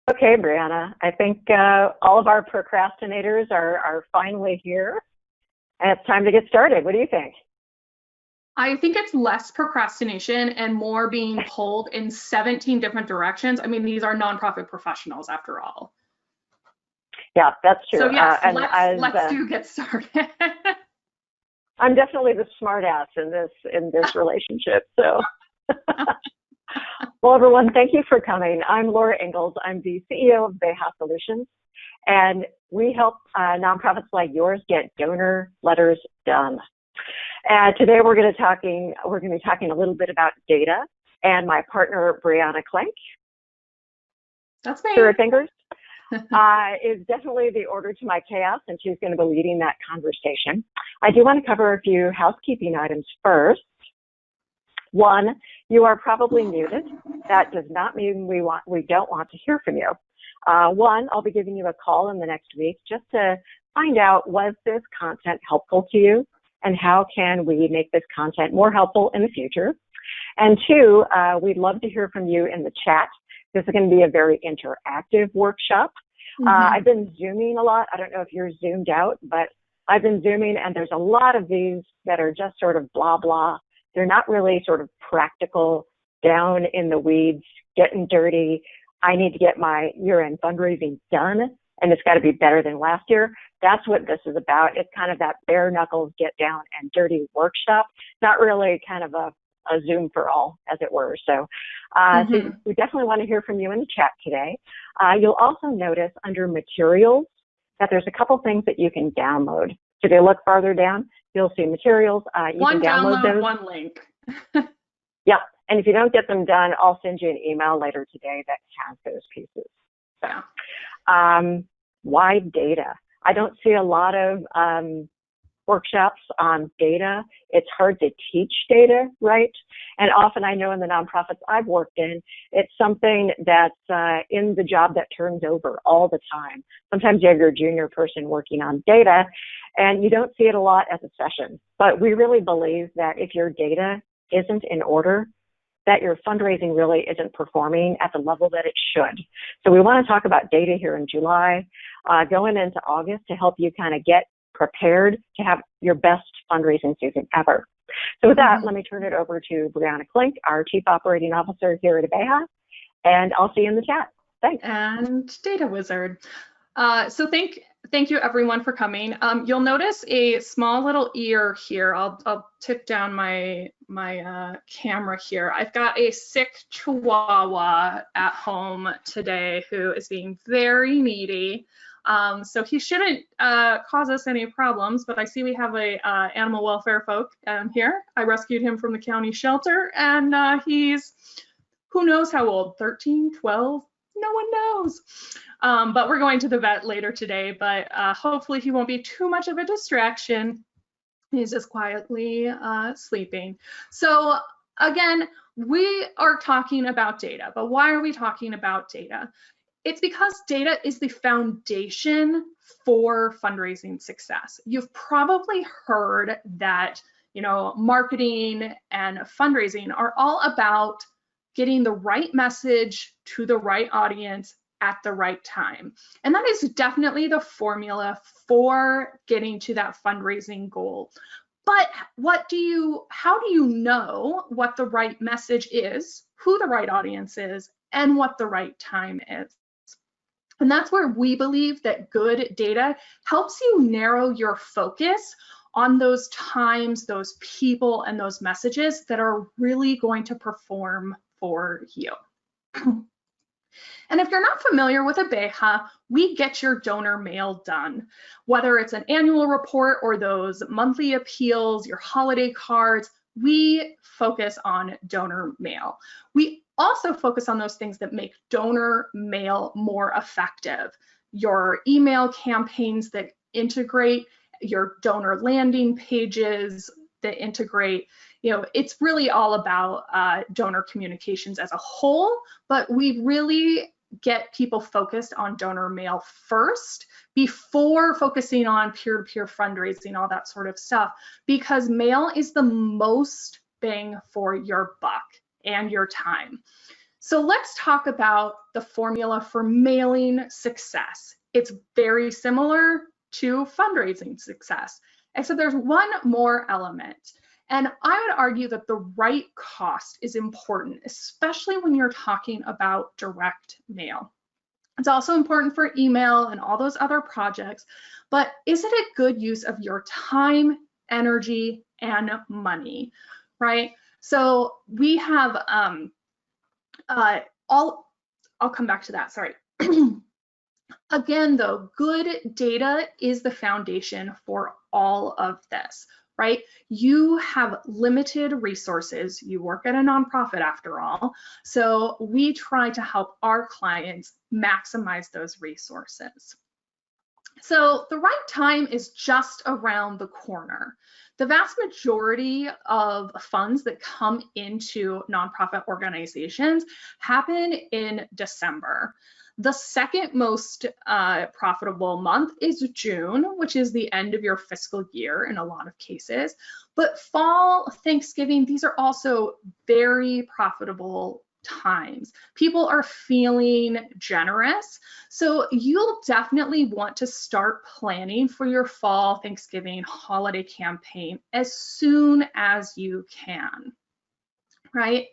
Okay, Brianna, I think all of our procrastinators are finally here, and it's time to get started. What do you think? I think it's less procrastination and more being pulled in 17 different directions. I mean, these are nonprofit professionals after all. Yeah, that's true. So yes, And let's do get started. I'm definitely the smart ass in this relationship. So, well, everyone, thank you for coming. I'm Laura Ingalls. I'm the CEO of Abeja Solutions, and we help nonprofits like yours get donor letters done. And today we're going to be talking a little bit about data, and my partner Brianna Klink. That's me. Through her fingers. Is definitely the order to my chaos, and she's going to be leading that conversation. I do want to cover a few housekeeping items first. One, you are probably muted. That does not mean we don't want to hear from you. One, I'll be giving you a call in the next week just to find out, was this content helpful to you, and how can we make this content more helpful in the future? And two, we'd love to hear from you in the chat. This is going to be a very interactive workshop. I've been Zooming a lot. I don't know if you're Zoomed out, but I've been Zooming, and there's a lot of these that are just sort of blah, blah. They're not really sort of practical, down in the weeds, getting dirty. I need to get my year-end fundraising done, and it's got to be better than last year. That's what this is about. It's kind of that bare knuckles, get down and dirty workshop, not really kind of a Zoom for all, as it were. So, so we definitely want to hear from you in the chat today. You'll also notice under materials that there's a couple things that you can download. So if you look farther down, you'll see materials. You can download those. One link. Yeah, and if you don't get them done, I'll send you an email later today that has those pieces. So, why data? I don't see a lot of workshops on data. It's hard to teach data, right? And often I know in the nonprofits I've worked in, it's something that's in the job that turns over all the time. Sometimes you have your junior person working on data, and you don't see it a lot as a session. But we really believe that if your data isn't in order, that your fundraising really isn't performing at the level that it should. So we want to talk about data here in July, going into August to help you kind of get prepared to have your best fundraising season ever. So with that, let me turn it over to Brianna Klink, our Chief Operating Officer here at Abeja, and I'll see you in the chat. Thanks. And Data Wizard. So thank you everyone for coming. You'll notice a small little ear here. I'll tip down my camera here. I've got a sick Chihuahua at home today who is being very needy. So he shouldn't cause us any problems, but I see we have a animal welfare folk here. I rescued him from the county shelter, and he's who knows how old, 13, 12, no one knows. But we're going to the vet later today, but hopefully he won't be too much of a distraction. He's just quietly sleeping. So again, we are talking about data, but why are we talking about data? It's because data is the foundation for fundraising success. You've probably heard that, you know, marketing and fundraising are all about getting the right message to the right audience at the right time. And that is definitely the formula for getting to that fundraising goal. But how do you know what the right message is, who the right audience is, and what the right time is? And that's where we believe that good data helps you narrow your focus on those times, those people, and those messages that are really going to perform for you. And if you're not familiar with Abeja, we get your donor mail done. Whether it's an annual report or those monthly appeals, your holiday cards, we focus on donor mail. We also focus on those things that make donor mail more effective. Your email campaigns that integrate, your donor landing pages that integrate. You know, it's really all about donor communications as a whole, but we really get people focused on donor mail first before focusing on peer-to-peer fundraising, all that sort of stuff, because mail is the most bang for your buck and your time. So let's talk about the formula for mailing success. It's very similar to fundraising success, except there's one more element. And I would argue that the right cost is important, especially when you're talking about direct mail. It's also important for email and all those other projects, but is it a good use of your time, energy, and money, right? So we have, I'll come back to that, sorry. Again, though, good data is the foundation for all of this, right? You have limited resources. You work at a nonprofit after all. So we try to help our clients maximize those resources. So the right time is just around the corner. The vast majority of funds that come into nonprofit organizations happen in December. The second most profitable month is June, which is the end of your fiscal year in a lot of cases. But fall, Thanksgiving, these are also very profitable times. People are feeling generous. So you'll definitely want to start planning for your fall Thanksgiving holiday campaign as soon as you can. Right?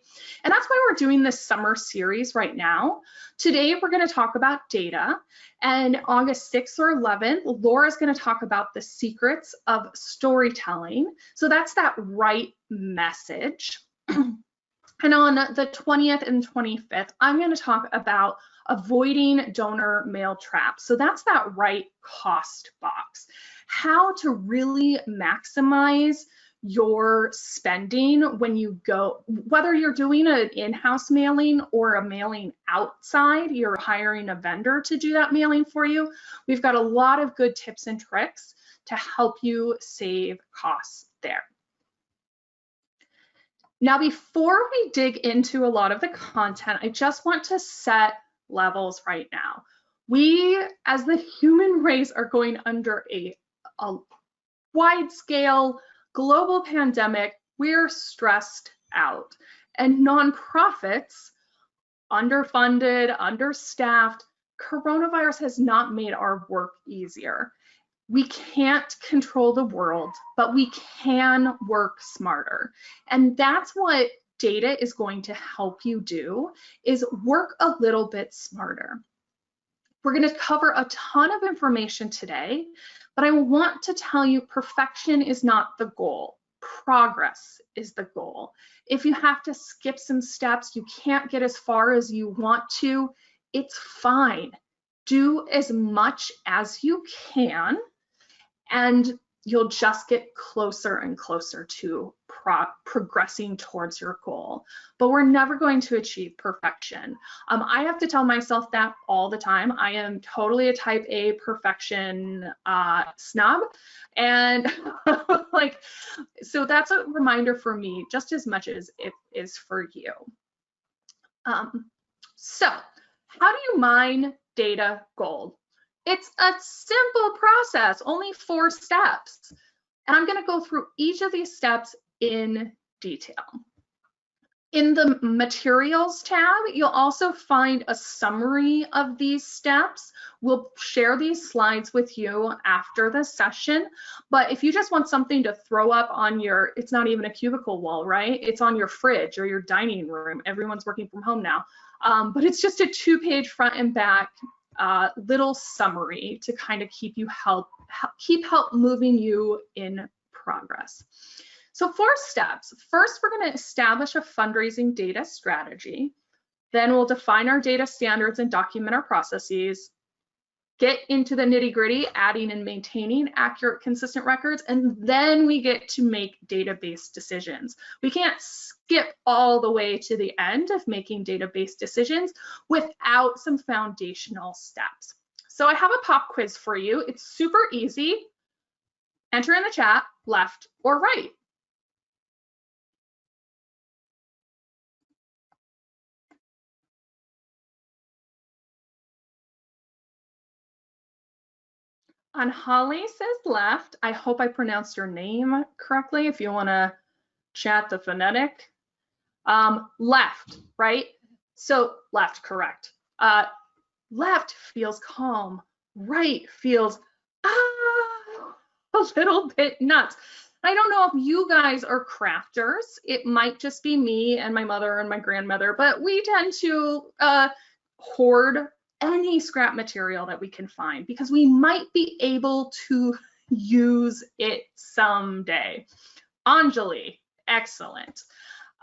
And that's why we're doing this summer series right now. Today, we're going to talk about data, and August 6th or 11th, Laura's going to talk about the secrets of storytelling. So that's that right message. And on the 20th and 25th, I'm going to talk about avoiding donor mail traps. So that's that right cost box. How to really maximize your spending when you go, whether you're doing an in-house mailing or a mailing outside, you're hiring a vendor to do that mailing for you. We've got a lot of good tips and tricks to help you save costs there. Now, before we dig into a lot of the content, I just want to set levels right now. We, as the human race, are going under a wide-scale global pandemic. We're stressed out. And nonprofits, underfunded, understaffed, coronavirus has not made our work easier. We can't control the world, but we can work smarter. And that's what data is going to help you do, is work a little bit smarter. We're going to cover a ton of information today, but I want to tell you perfection is not the goal. Progress is the goal. If you have to skip some steps, you can't get as far as you want to, it's fine. Do as much as you can, and you'll just get closer and closer to progressing towards your goal. But we're never going to achieve perfection. I have to tell myself that all the time. I am totally a type A perfection snob. And like, so that's a reminder for me just as much as it is for you. So how do you mine data gold? It's a simple process, only 4 steps. And I'm going to go through each of these steps in detail. In the materials tab, you'll also find a summary of these steps. We'll share these slides with you after the session. But if you just want something to throw up on your, it's not even a cubicle wall, right? It's on your fridge or your dining room. Everyone's working from home now. But it's just a 2-page front and back little summary to kind of keep help moving you in progress. So 4 steps. First, we're going to establish a fundraising data strategy. Then we'll define our data standards and document our processes. Get into the nitty-gritty, adding and maintaining accurate, consistent records, and then we get to make database decisions. We can't skip all the way to the end of making database decisions without some foundational steps. So I have a pop quiz for you. It's super easy. Enter in the chat, left or right. On Holly says left. I hope I pronounced your name correctly. If you want to chat the phonetic. Left, right? So left, correct. Left feels calm, right feels a little bit nuts. I don't know if you guys are crafters. It might just be me and my mother and my grandmother, but we tend to hoard any scrap material that we can find because we might be able to use it someday. Anjali, excellent.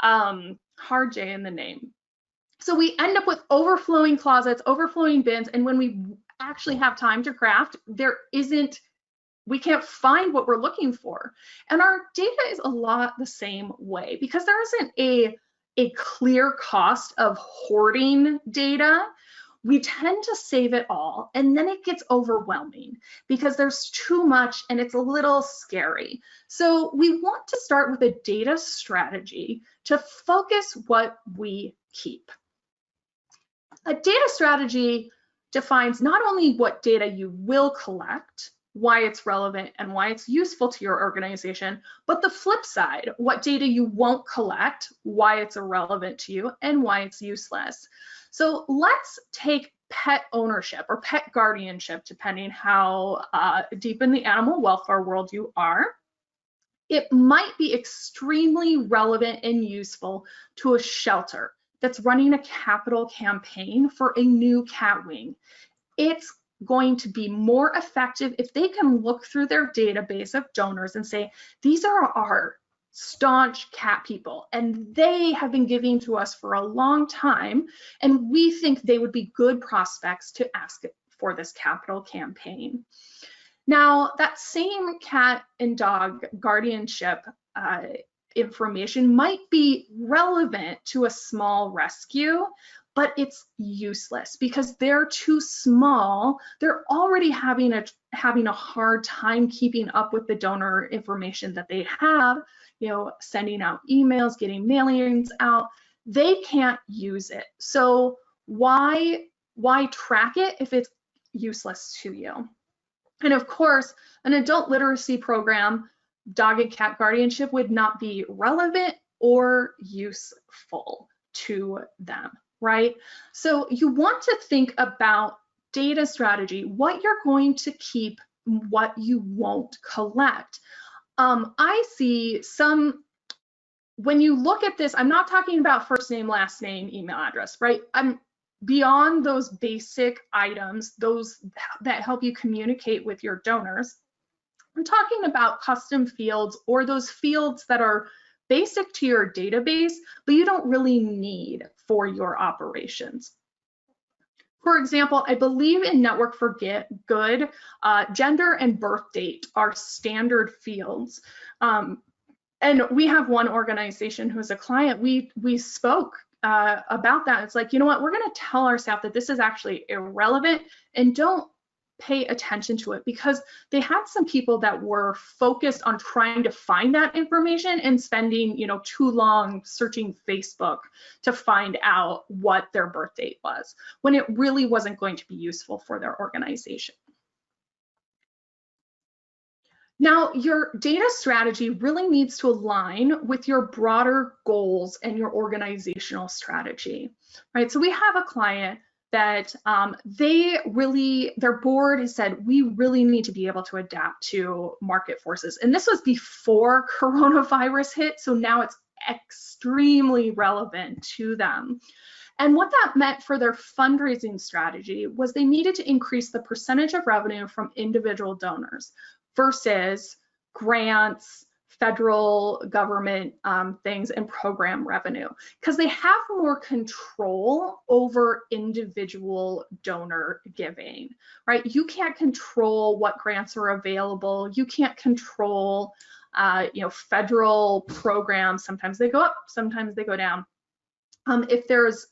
Hard J in the name. So we end up with overflowing closets, overflowing bins, and when we actually have time to craft, we can't find what we're looking for. And our data is a lot the same way because there isn't a clear cost of hoarding data. We tend to save it all, and then it gets overwhelming because there's too much and it's a little scary. So we want to start with a data strategy to focus what we keep. A data strategy defines not only what data you will collect, why it's relevant and why it's useful to your organization, but the flip side, what data you won't collect, why it's irrelevant to you, and why it's useless. So let's take pet ownership or pet guardianship, depending how deep in the animal welfare world you are. It might be extremely relevant and useful to a shelter that's running a capital campaign for a new cat wing. It's going to be more effective if they can look through their database of donors and say, these are our staunch cat people and they have been giving to us for a long time, and we think they would be good prospects to ask for this capital campaign. Now, that same cat and dog guardianship information might be relevant to a small rescue, but it's useless because they're too small. They're already having a hard time keeping up with the donor information that they have, sending out emails, getting mailings out. They can't use it. So why track it if it's useless to you? And of course, an adult literacy program, dog and cat guardianship, would not be relevant or useful to them, right? So you want to think about data strategy, what you're going to keep, what you won't collect. I see when you look at this, I'm not talking about first name, last name, email address, right? I'm beyond those basic items, those that help you communicate with your donors. I'm talking about custom fields or those fields that are basic to your database, but you don't really need for your operations. For example, I believe in Network for Good, gender and birth date are standard fields. And we have one organization who is a client, we spoke about that. It's like, you know what, we're going to tell our staff that this is actually irrelevant and don't pay attention to it, because they had some people that were focused on trying to find that information and spending, too long searching Facebook to find out what their birth date was, when it really wasn't going to be useful for their organization. Now, your data strategy really needs to align with your broader goals and your organizational strategy, right? So we have a client that their board has said, we really need to be able to adapt to market forces. And this was before coronavirus hit, so now it's extremely relevant to them. And what that meant for their fundraising strategy was they needed to increase the percentage of revenue from individual donors versus grants, federal government things, and program revenue, because they have more control over individual donor giving, right? You can't control what grants are available. You can't control, federal programs. Sometimes they go up, sometimes they go down. If there's,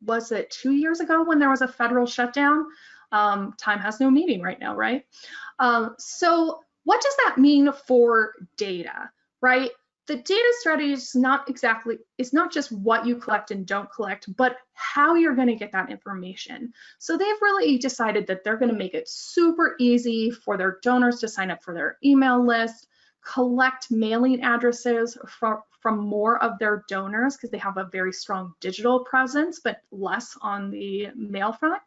was it 2 years ago when there was a federal shutdown? Time has no meaning right now, right? So what does that mean for data, right? The data strategy is not just what you collect and don't collect, but how you're going to get that information. So they've really decided that they're going to make it super easy for their donors to sign up for their email list, collect mailing addresses from more of their donors because they have a very strong digital presence, but less on the mail front.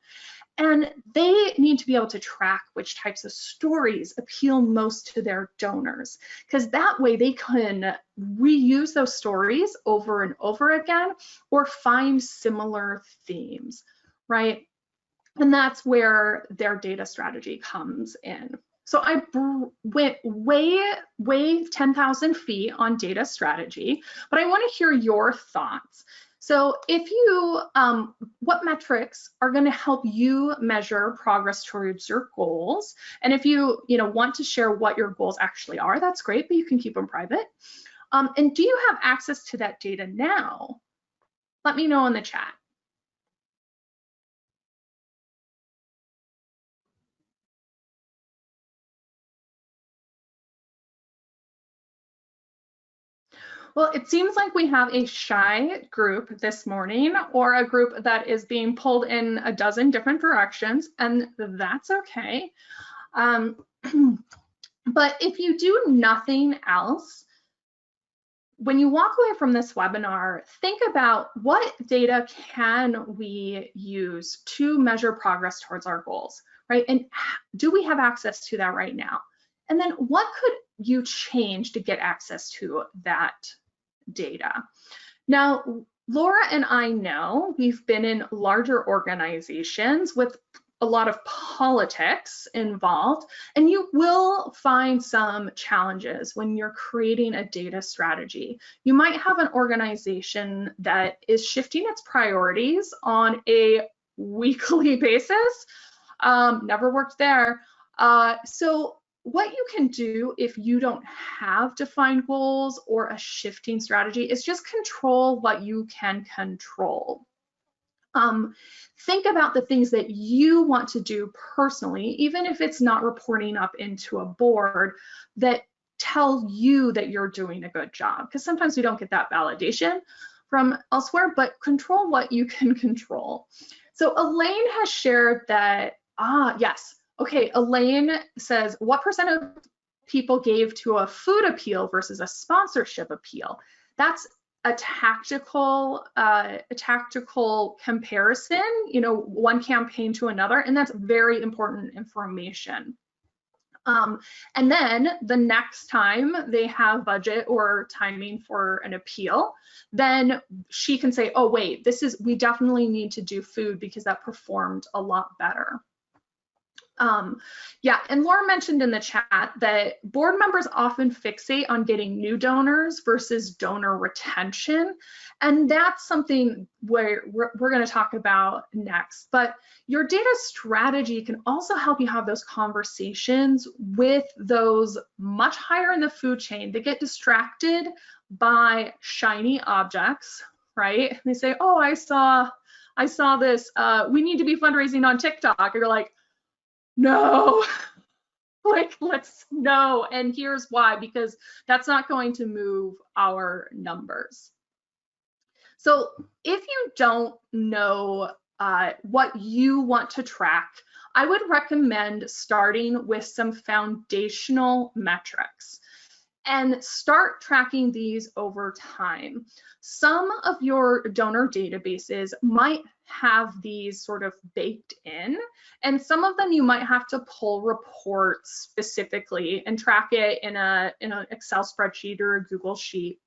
And they need to be able to track which types of stories appeal most to their donors, because that way they can reuse those stories over and over again or find similar themes, right? And that's where their data strategy comes in. So I went way 10,000 feet on data strategy, but I want to hear your thoughts. So if you, what metrics are going to help you measure progress towards your goals? And if you, want to share what your goals actually are, that's great, but you can keep them private. And do you have access to that data now? Let me know in the chat. Well, it seems like we have a shy group this morning, or a group that is being pulled in a dozen different directions, and that's okay. But if you do nothing else, when you walk away from this webinar, think about what data can we use to measure progress towards our goals, right? And do we have access to that right now? And then what could you change to get access to that data? Now, Laura and I know we've been in larger organizations with a lot of politics involved, and you will find some challenges when you're creating a data strategy. You might have an organization that is shifting its priorities on a weekly basis. Never worked there. So what you can do if you don't have defined goals or a shifting strategy is just control what you can control. Think about the things that you want to do personally, even if it's not reporting up into a board, that tell you that you're doing a good job. Because sometimes we don't get that validation from elsewhere, but control what you can control. So Elaine has shared that, yes. Okay, Elaine says, what % of people gave to a food appeal versus a sponsorship appeal? That's a tactical comparison, one campaign to another, and that's very important information. And then the next time they have budget or timing for an appeal, then she can say, oh wait, we definitely need to do food because that performed a lot better. Yeah, and Laura mentioned in the chat that board members often fixate on getting new donors versus donor retention. And that's something where we're going to talk about next. But your data strategy can also help you have those conversations with those much higher in the food chain that get distracted by shiny objects, right? They say, oh, I saw this, we need to be fundraising on TikTok. And you're like, no, no, and here's why, because that's not going to move our numbers. So if you don't know what you want to track, I would recommend starting with some foundational metrics and start tracking these over time. Some of your donor databases might have these sort of baked in, and some of them you might have to pull reports specifically and track it in an Excel spreadsheet or a Google Sheet.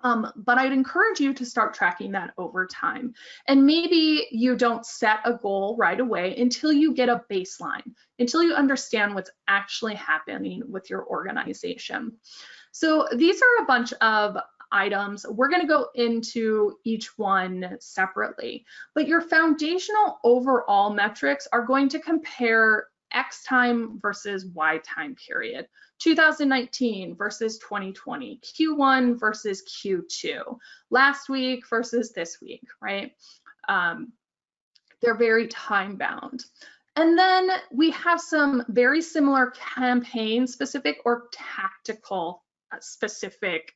But I'd encourage you to start tracking that over time. And maybe you don't set a goal right away until you get a baseline, until you understand what's actually happening with your organization. So these are a bunch of items. We're going to go into each one separately, but your foundational overall metrics are going to compare X time versus Y time period, 2019 versus 2020, Q1 versus Q2, last week versus this week, right? They're very time bound. And then we have some very similar campaign specific or tactical specific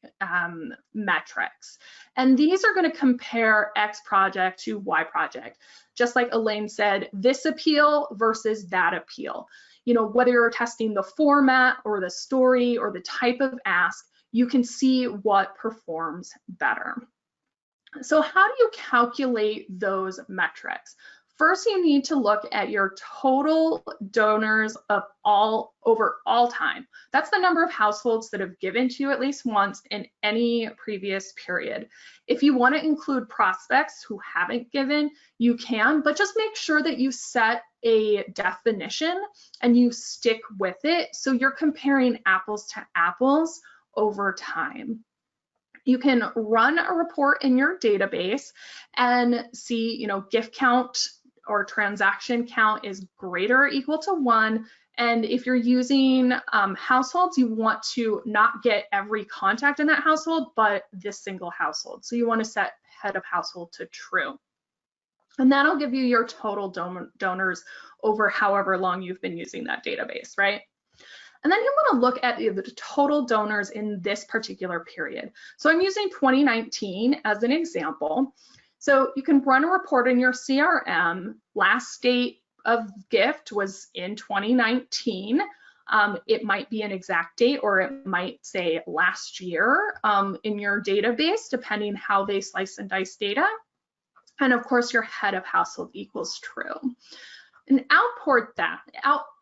metrics. And these are going to compare X project to Y project. Just like Elaine said, this appeal versus that appeal. Whether you're testing the format or the story or the type of ask, you can see what performs better. So how do you calculate those metrics? First, you need to look at your total donors of over all time. That's the number of households that have given to you at least once in any previous period. If you want to include prospects who haven't given, you can, but just make sure that you set a definition and you stick with it so you're comparing apples to apples over time. You can run a report in your database and see, gift count or transaction count is greater or equal to 1. And if you're using households, you want to not get every contact in that household, but this single household. So you want to set head of household to true. And that'll give you your total donors over however long you've been using that database, right? And then you want to look at the total donors in this particular period. So I'm using 2019 as an example. So you can run a report in your CRM. Last date of gift was in 2019. It might be an exact date, or it might say last year in your database, depending how they slice and dice data. And of course, your head of household equals true. And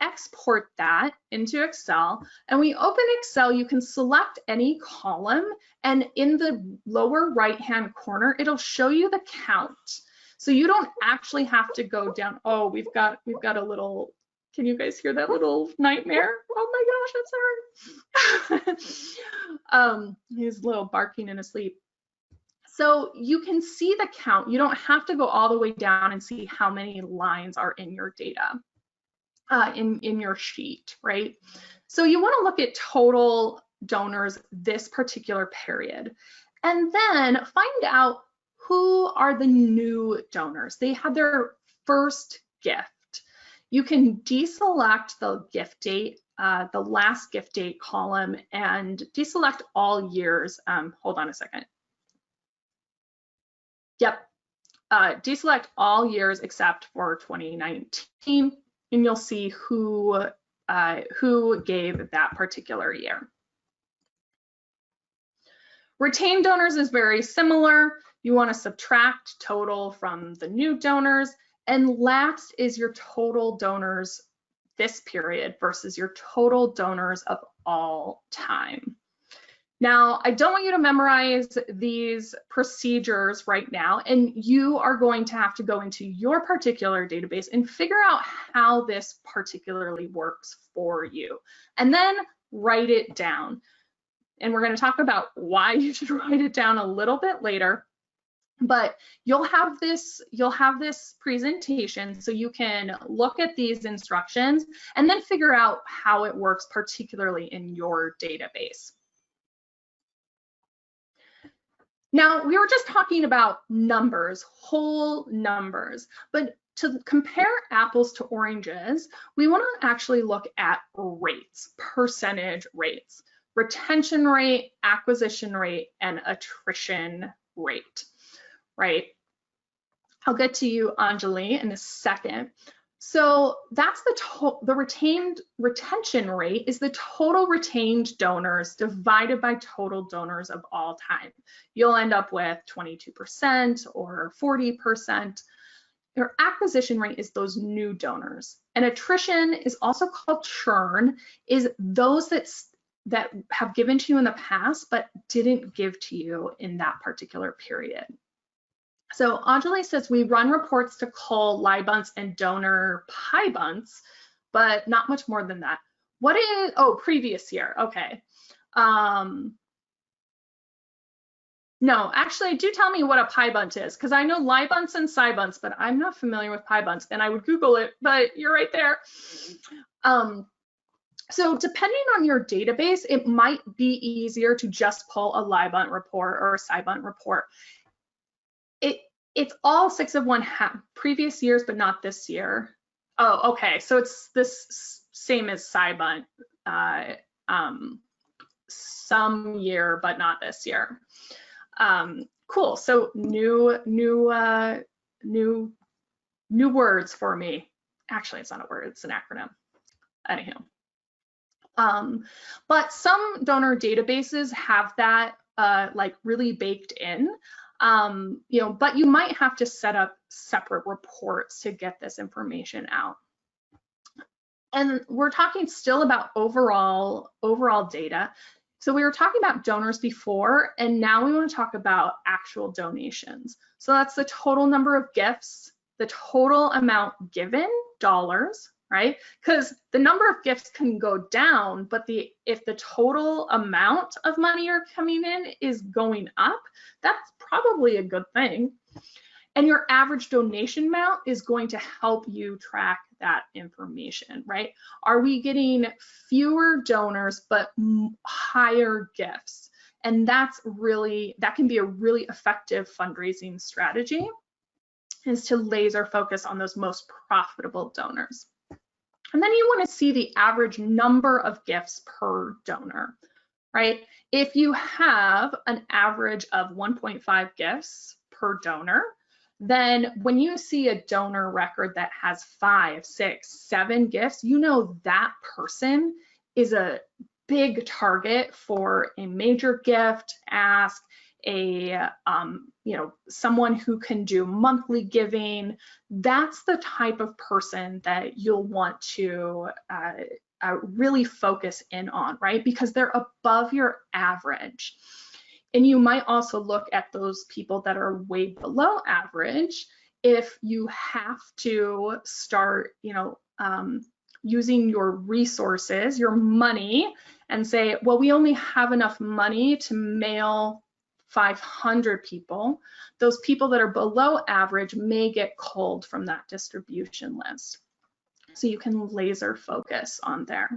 export that into Excel. And we open Excel, you can select any column, and in the lower right-hand corner, it'll show you the count. So you don't actually have to go down. Oh, we've got a little, can you guys hear that little nightmare? Oh my gosh, that's hard. He's a little barking in his sleep. So you can see the count. You don't have to go all the way down and see how many lines are in your data, in your sheet, right? So you want to look at total donors this particular period, and then find out who are the new donors. They had their first gift. You can deselect the gift date, the last gift date column, and deselect all years. Hold on a second. Yep, deselect all years except for 2019, and you'll see who gave that particular year. Retained donors is very similar. You want to subtract total from the new donors, and last is your total donors this period versus your total donors of all time. Now, I don't want you to memorize these procedures right now, and you are going to have to go into your particular database and figure out how this particularly works for you, and then write it down. And we're going to talk about why you should write it down a little bit later, but you'll have this presentation so you can look at these instructions and then figure out how it works, particularly in your database. Now, we were just talking about numbers, whole numbers, but to compare apples to oranges, we want to actually look at rates, percentage rates, retention rate, acquisition rate, and attrition rate, right? I'll get to you, Anjali, in a second. So that's the retention rate is the total retained donors divided by total donors of all time. You'll end up with 22% or 40%. Your acquisition rate is those new donors. And attrition is also called churn, is those that have given to you in the past but didn't give to you in that particular period. So Anjali says we run reports to cull lie bunts and donor pie bunts, but not much more than that. What is, oh, previous year, okay. No, actually, do tell me what a pie bunt is, because I know lie bunts and cie bunts, but I'm not familiar with pie bunts, and I would Google it, but you're right there. So depending on your database, it might be easier to just pull a lie bunt report or a cie bunt report. It's all 6 of 1 previous years, but not this year. Oh, okay. So it's this same as cie bunt, some year, but not this year. Cool. So new words for me. Actually, it's not a word. It's an acronym. Anywho, But some donor databases have that like really baked in, but you might have to set up separate reports to get this information out. And we're talking still about overall data. So we were talking about donors before, and now we want to talk about actual donations. So that's the total number of gifts, the total amount given, dollars, right? Because the number of gifts can go down, but if the total amount of money you're coming in is going up, that's probably a good thing. And your average donation amount is going to help you track that information, right? Are we getting fewer donors but higher gifts? And that can be a really effective fundraising strategy, is to laser focus on those most profitable donors. And then you want to see the average number of gifts per donor, right? If you have an average of 1.5 gifts per donor, then when you see a donor record that has 5, 6, 7 gifts, you know that person is a big target for a major gift ask, someone who can do monthly giving. That's the type of person that you'll want to really focus in on, right? Because they're above your average. And you might also look at those people that are way below average if you have to start, using your resources, your money, and say, well, we only have enough money to mail 500 people. Those people that are below average may get culled from that distribution list. So you can laser focus on there.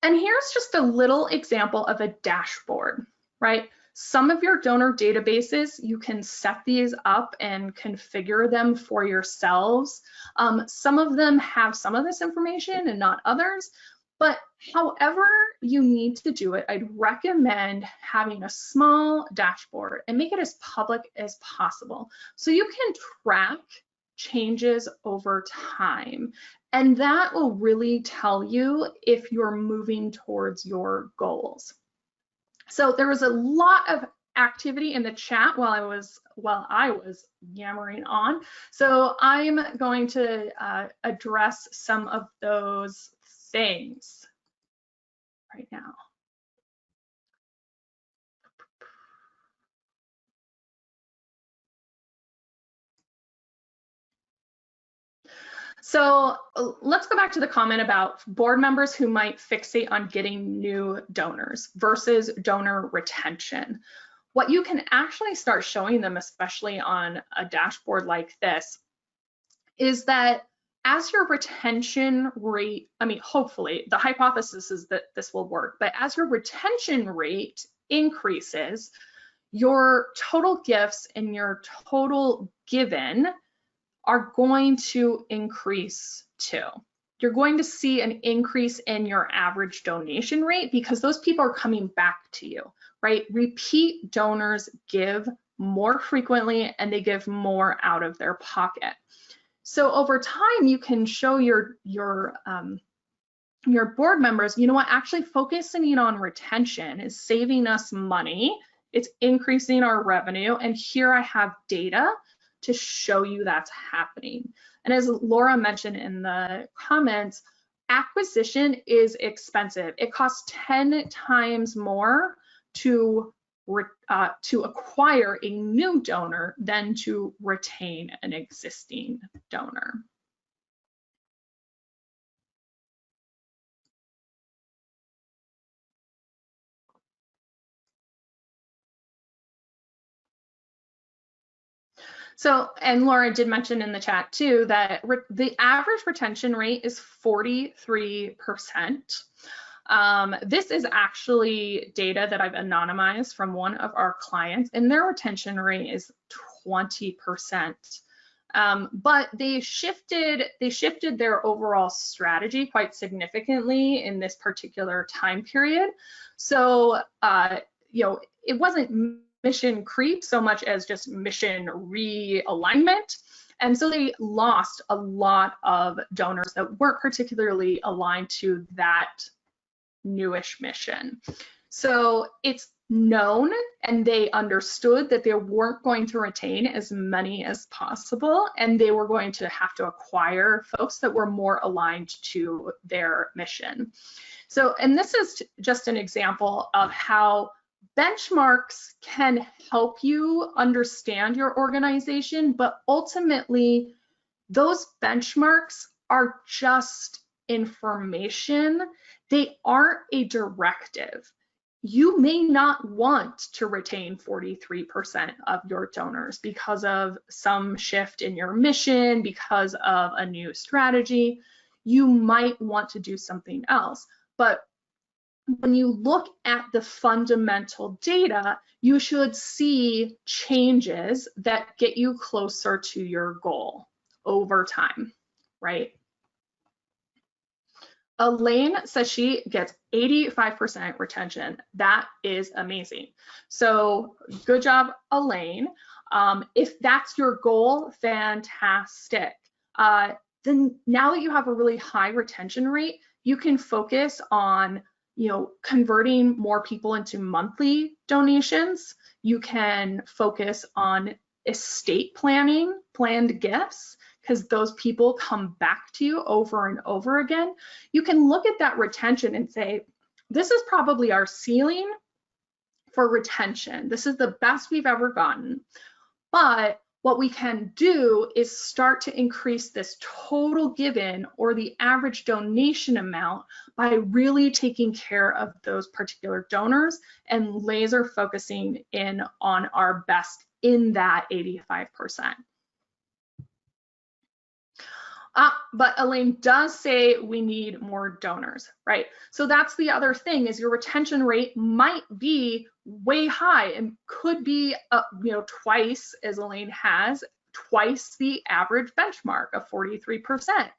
And here's just a little example of a dashboard, right? Some of your donor databases, you can set these up and configure them for yourselves. Some of them have some of this information and not others, but however you need to do it, I'd recommend having a small dashboard and make it as public as possible so you can track changes over time. And that will really tell you if you're moving towards your goals. So there was a lot of activity in the chat while I was yammering on. So I'm going to address some of those things right now. So let's go back to the comment about board members who might fixate on getting new donors versus donor retention. What you can actually start showing them, especially on a dashboard like this, is that as your retention rate, hopefully the hypothesis is that this will work, but as your retention rate increases, your total gifts and your total given are going to increase too. You're going to see an increase in your average donation rate because those people are coming back to you, right? Repeat donors give more frequently and they give more out of their pocket. So over time, you can show your board members, you know what, actually focusing on retention is saving us money. It's increasing our revenue. And here I have data to show you that's happening. And as Laura mentioned in the comments, acquisition is expensive. It costs 10 times more to acquire a new donor than to retain an existing donor. So, and Laura did mention in the chat too that the average retention rate is 43%. This is actually data that I've anonymized from one of our clients, and their retention rate is 20%. But they shifted their overall strategy quite significantly in this particular time period. So, it wasn't mission creep so much as just mission realignment. And so they lost a lot of donors that weren't particularly aligned to that newish mission. So it's known, and they understood that they weren't going to retain as many as possible, and they were going to have to acquire folks that were more aligned to their mission. So, and this is just an example of how benchmarks can help you understand your organization, but ultimately those benchmarks are just information. They aren't a directive. You may not want to retain 43% of your donors because of some shift in your mission, because of a new strategy. You might want to do something else. But when you look at the fundamental data, you should see changes that get you closer to your goal over time, right? Elaine says she gets 85% retention. That is amazing. So good job, Elaine. If that's your goal, fantastic. Then now that you have a really high retention rate, you can focus on, converting more people into monthly donations. You can focus on estate planning, planned gifts, because those people come back to you over and over again. You can look at that retention and say, this is probably our ceiling for retention. This is the best we've ever gotten. But what we can do is start to increase this total given, or the average donation amount, by really taking care of those particular donors and laser focusing in on our best in that 85%. But Elaine does say we need more donors, right? So that's the other thing, is your retention rate might be way high and could be, twice, as Elaine has, twice the average benchmark of 43%.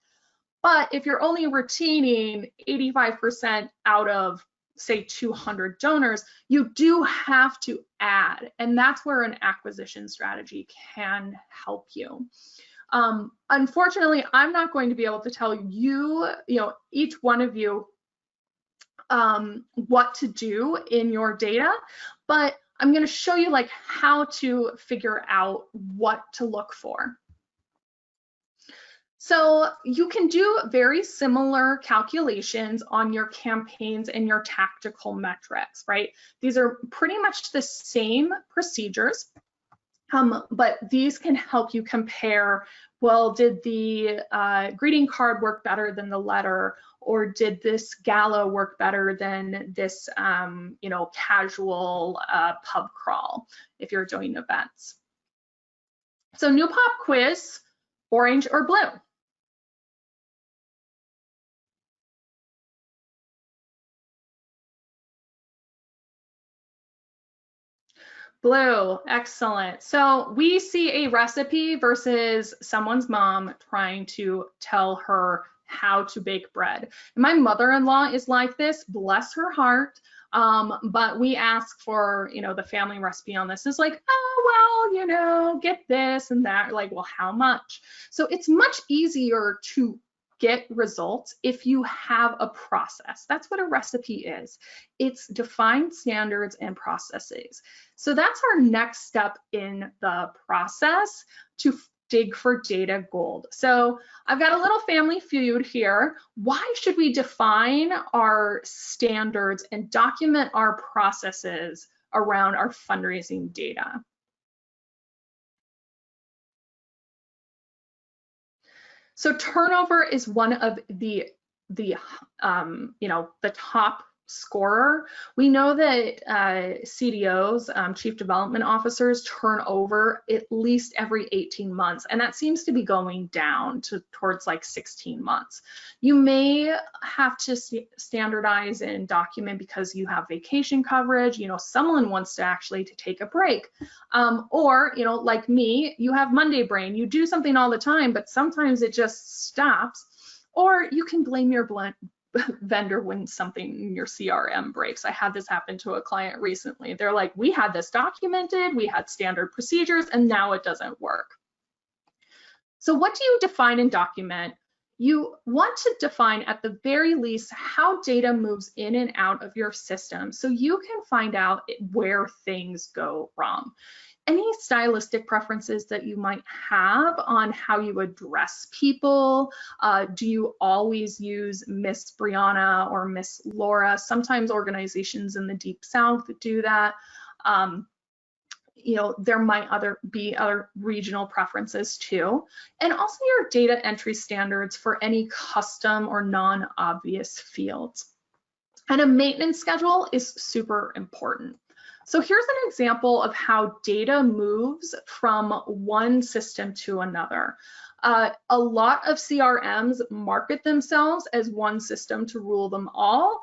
But if you're only retaining 85% out of, say, 200 donors, you do have to add, and that's where an acquisition strategy can help you. Unfortunately, I'm not going to be able to tell you, each one of you, what to do in your data, but I'm going to show you how to figure out what to look for. So you can do very similar calculations on your campaigns and your tactical metrics, right? These are pretty much the same procedures. But these can help you compare, well, did the greeting card work better than the letter, or did this gala work better than this, casual pub crawl if you're doing events? So new pop quiz, orange or blue? Blue, excellent. So we see a recipe versus someone's mom trying to tell her how to bake bread. And my mother-in-law is like this, bless her heart. But we ask for, the family recipe on this. It's like, oh, well, get this and that. Like, well, how much? So it's much easier to get results if you have a process. That's what a recipe is. It's defined standards and processes. So that's our next step in the process to dig for data gold. So I've got a little family feud here. Why should we define our standards and document our processes around our fundraising data? So turnover is one of the top scorer. We know that CDOs, Chief Development Officers, turn over at least every 18 months, and that seems to be going down towards like 16 months. You may have to standardize and document because you have vacation coverage, someone wants to actually take a break, or like me, you have Monday brain, you do something all the time, but sometimes it just stops, or you can blame your vendor when something in your CRM breaks. I had this happen to a client recently. They're like, we had this documented, we had standard procedures, and now it doesn't work. So what do you define and document? You want to define at the very least how data moves in and out of your system so you can find out where things go wrong. Any stylistic preferences that you might have on how you address people? Do you always use Miss Brianna or Miss Laura? Sometimes organizations in the Deep South do that. You know, there might be other regional preferences too. And also your data entry standards for any custom or non-obvious fields. And a maintenance schedule is super important. So here's an example of how data moves from one system to another. A lot of CRMs market themselves as one system to rule them all,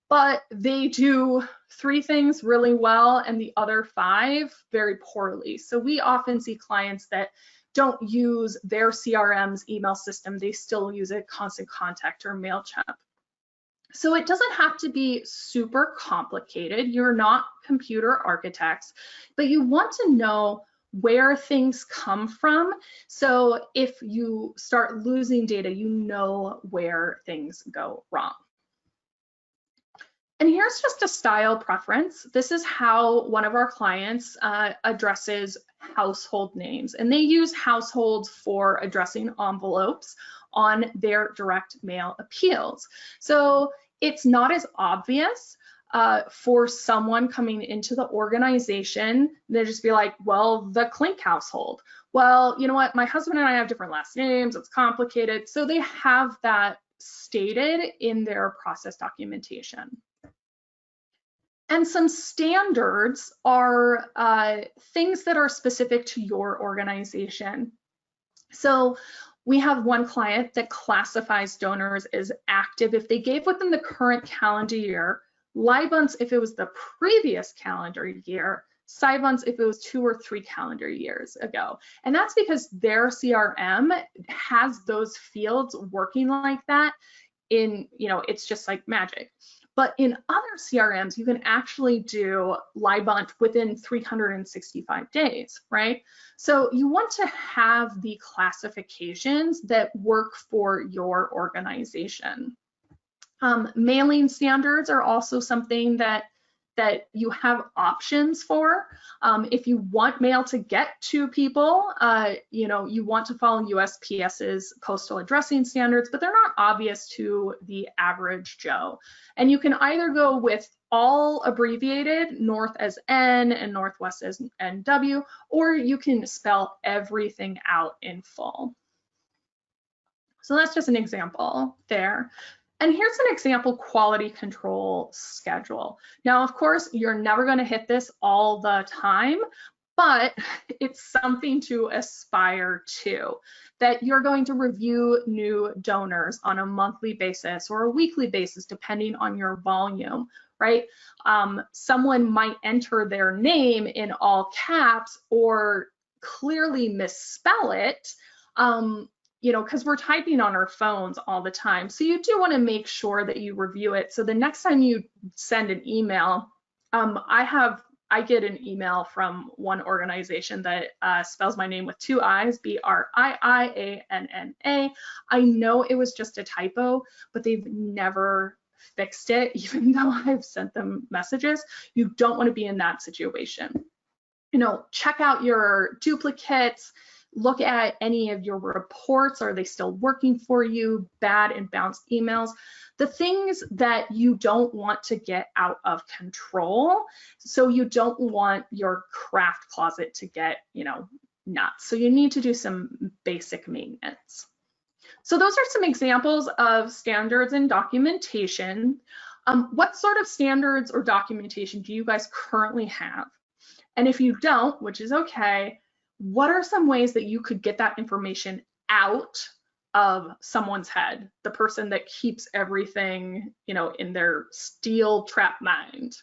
but they do 3 things really well and the other 5 very poorly. So we often see clients that don't use their CRM's email system. They still use a Constant Contact or MailChimp. So it doesn't have to be super complicated. You're not computer architects, but you want to know where things come from. So if you start losing data, you know where things go wrong. And here's just a style preference. This is how one of our clients addresses household names, and they use households for addressing envelopes on their direct mail appeals. So it's not as obvious for someone coming into the organization. They just be like, well, the Klink household. Well, you know what? My husband and I have different last names. It's complicated. So they have that stated in their process documentation. And some standards are things that are specific to your organization. So we have one client that classifies donors as active if they gave within the current calendar year, live months if it was the previous calendar year, side months if it was 2 or 3 calendar years ago. And that's because their CRM has those fields working like that in, you know, it's just like magic. But in other CRMs, you can actually do live month within 365 days, right? So you want to have the classifications that work for your organization. Mailing standards are also something that you have options for. If you want mail to get to people, you know, you want to follow USPS's postal addressing standards, but they're not obvious to the average Joe. And you can either go with all abbreviated, North as N and Northwest as NW, or you can spell everything out in full. So that's just an example there. And here's an example quality control schedule. Now, of course, you're never going to hit this all the time, but it's something to aspire to, that you're going to review new donors on a monthly basis or a weekly basis, depending on your volume, right? Someone might enter their name in all caps or clearly misspell it, you know, because we're typing on our phones all the time. So you do want to make sure that you review it. So the next time you send an email, I get an email from one organization that spells my name with 2 I's, Brianna. I know it was just a typo, but they've never fixed it, even though I've sent them messages. You don't want to be in that situation. You know, check out your duplicates. Look at any of your reports. Are they still working for you? Bad and bounced emails. The things that you don't want to get out of control. So you don't want your craft closet to get, you know, nuts. So you need to do some basic maintenance. So those are some examples of standards and documentation. What sort of standards or documentation do you guys currently have? And if you don't, which is okay, what are some ways that you could get that information out of someone's head, the person that keeps everything, you know, in their steel trap mind?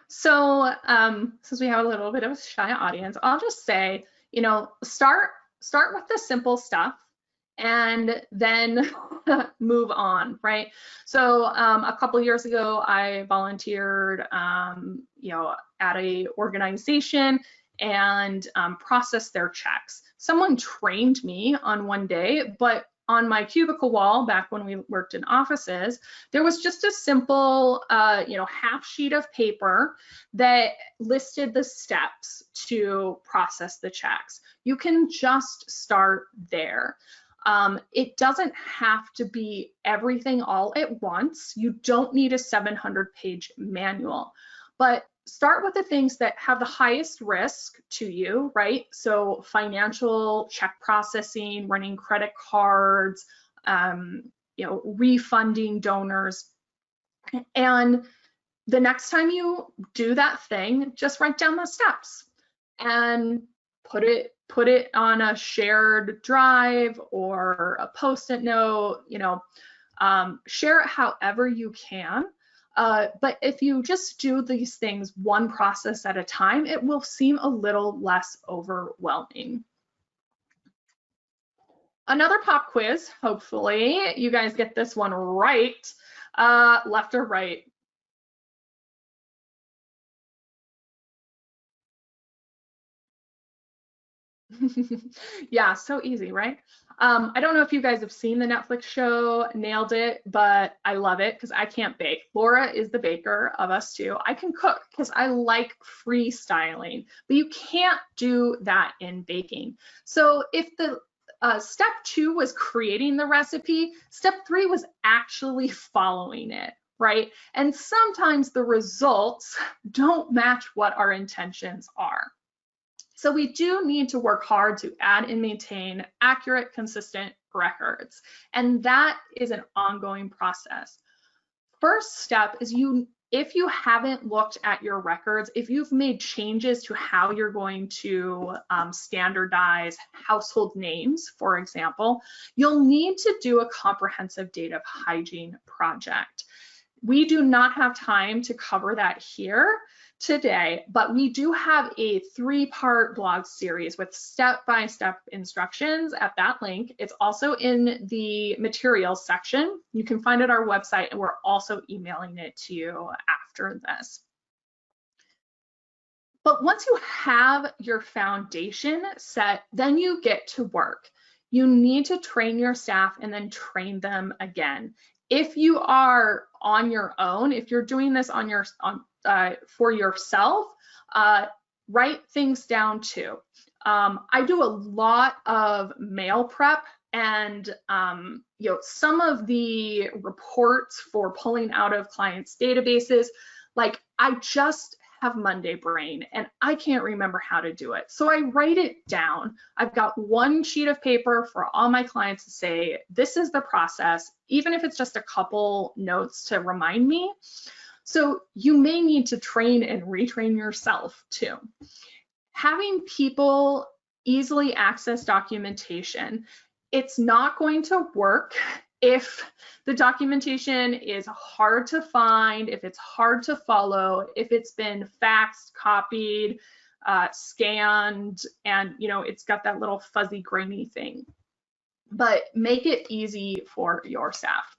So since we have a little bit of a shy audience, I'll just say, you know, start with the simple stuff. and then move on, right? So a couple years ago, I volunteered, at a organization and processed their checks. Someone trained me on one day, but on my cubicle wall back when we worked in offices, there was just a simple, half sheet of paper that listed the steps to process the checks. You can just start there. It doesn't have to be everything all at once. You don't need a 700-page manual, but start with the things that have the highest risk to you, right? So financial, check processing, running credit cards, refunding donors. And the next time you do that thing, just write down the steps and put it on a shared drive or a Post-it note, share it however you can. But if you just do these things one process at a time, it will seem a little less overwhelming. Another pop quiz, hopefully you guys get this one right. Left or right? Yeah, so easy, right? I don't know if you guys have seen the Netflix show Nailed It, but I love it because I can't bake. Laura is the baker of us two. I can cook because I like freestyling, but you can't do that in baking. So if the step 2 was creating the recipe, step 3 was actually following it, right? And sometimes the results don't match what our intentions are. So we do need to work hard to add and maintain accurate, consistent records. And that is an ongoing process. First step is if you haven't looked at your records, if you've made changes to how you're going to standardize household names, for example, you'll need to do a comprehensive data hygiene project. We do not have time to cover that here today, but we do have a 3-part blog series with step-by-step instructions at that link. It's also in the materials section. You can find it on our website, and we're also emailing it to you after this. But once you have your foundation set, then you get to work. You need to train your staff and then train them again. If you are on your own, if you're doing this for yourself, write things down too. I do a lot of mail prep, and some of the reports for pulling out of clients' databases, like I just have Monday brain and I can't remember how to do it. So I write it down. I've got one sheet of paper for all my clients to say, this is the process, even if it's just a couple notes to remind me. So you may need to train and retrain yourself too. Having people easily access documentation, it's not going to work if the documentation is hard to find, if it's hard to follow, if it's been faxed, copied, scanned, and it's got that little fuzzy grainy thing. But make it easy for your staff.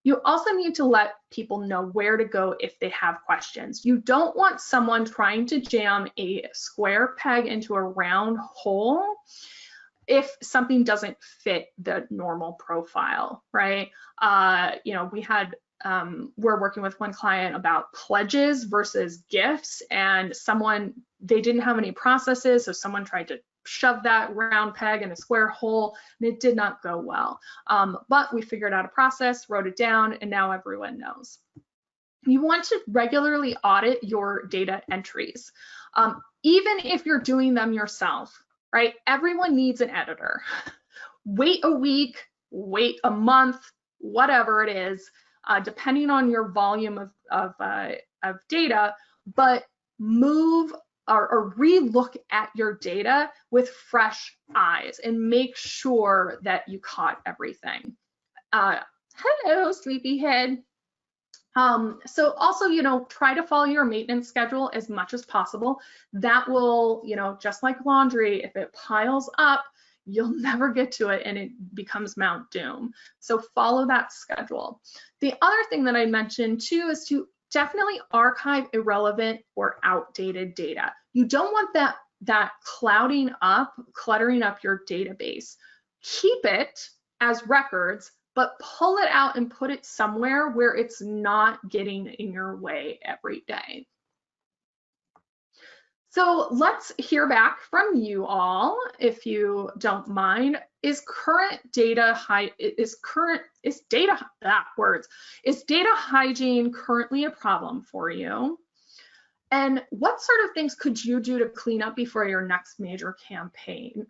You also need to let people know where to go if they have questions. You don't want someone trying to jam a square peg into a round hole if something doesn't fit the normal profile, right? We're working with one client about pledges versus gifts, and they didn't have any processes, so someone tried to shove that round peg in a square hole, and it did not go well. But we figured out a process, wrote it down, and now everyone knows. You want to regularly audit your data entries, even if you're doing them yourself, right? Everyone needs an editor. Wait a week, wait a month, whatever it is, depending on your volume of data, but move or re-look at your data with fresh eyes and make sure that you caught everything. Hello, sleepyhead. So also, try to follow your maintenance schedule as much as possible. That will, just like laundry, if it piles up, you'll never get to it and it becomes Mount Doom. So follow that schedule. The other thing that I mentioned too is to definitely archive irrelevant or outdated data. You don't want that cluttering up your database. Keep it as records, but pull it out and put it somewhere where it's not getting in your way every day. So let's hear back from you all, if you don't mind. Is data hygiene currently a problem for you? And what sort of things could you do to clean up before your next major campaign?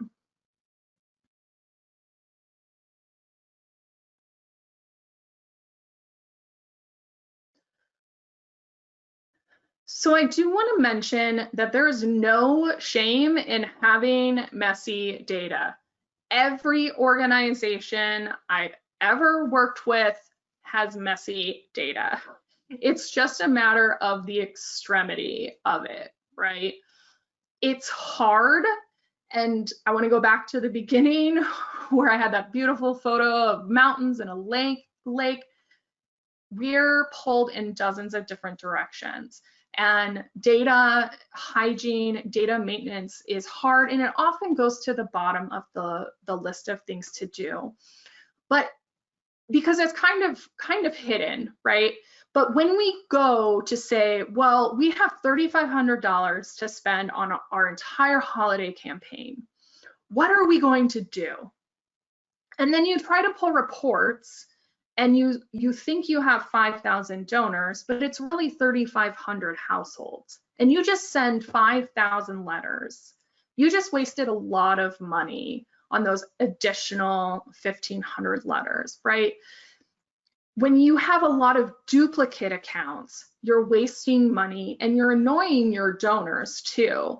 So I do want to mention that there is no shame in having messy data. Every organization I've ever worked with has messy data. It's just a matter of the extremity of it, right? It's hard. And I want to go back to the beginning where I had that beautiful photo of mountains and a lake. We're pulled in dozens of different directions. And data hygiene, data maintenance is hard, and it often goes to the bottom of the list of things to do. But because it's kind of hidden, right? But when we go to say, well, we have $3,500 to spend on our entire holiday campaign, what are we going to do? And then you try to pull reports, and you think you have 5,000 donors, but it's really 3,500 households. And you just send 5,000 letters. You just wasted a lot of money on those additional 1,500 letters, right? When you have a lot of duplicate accounts, you're wasting money and you're annoying your donors too.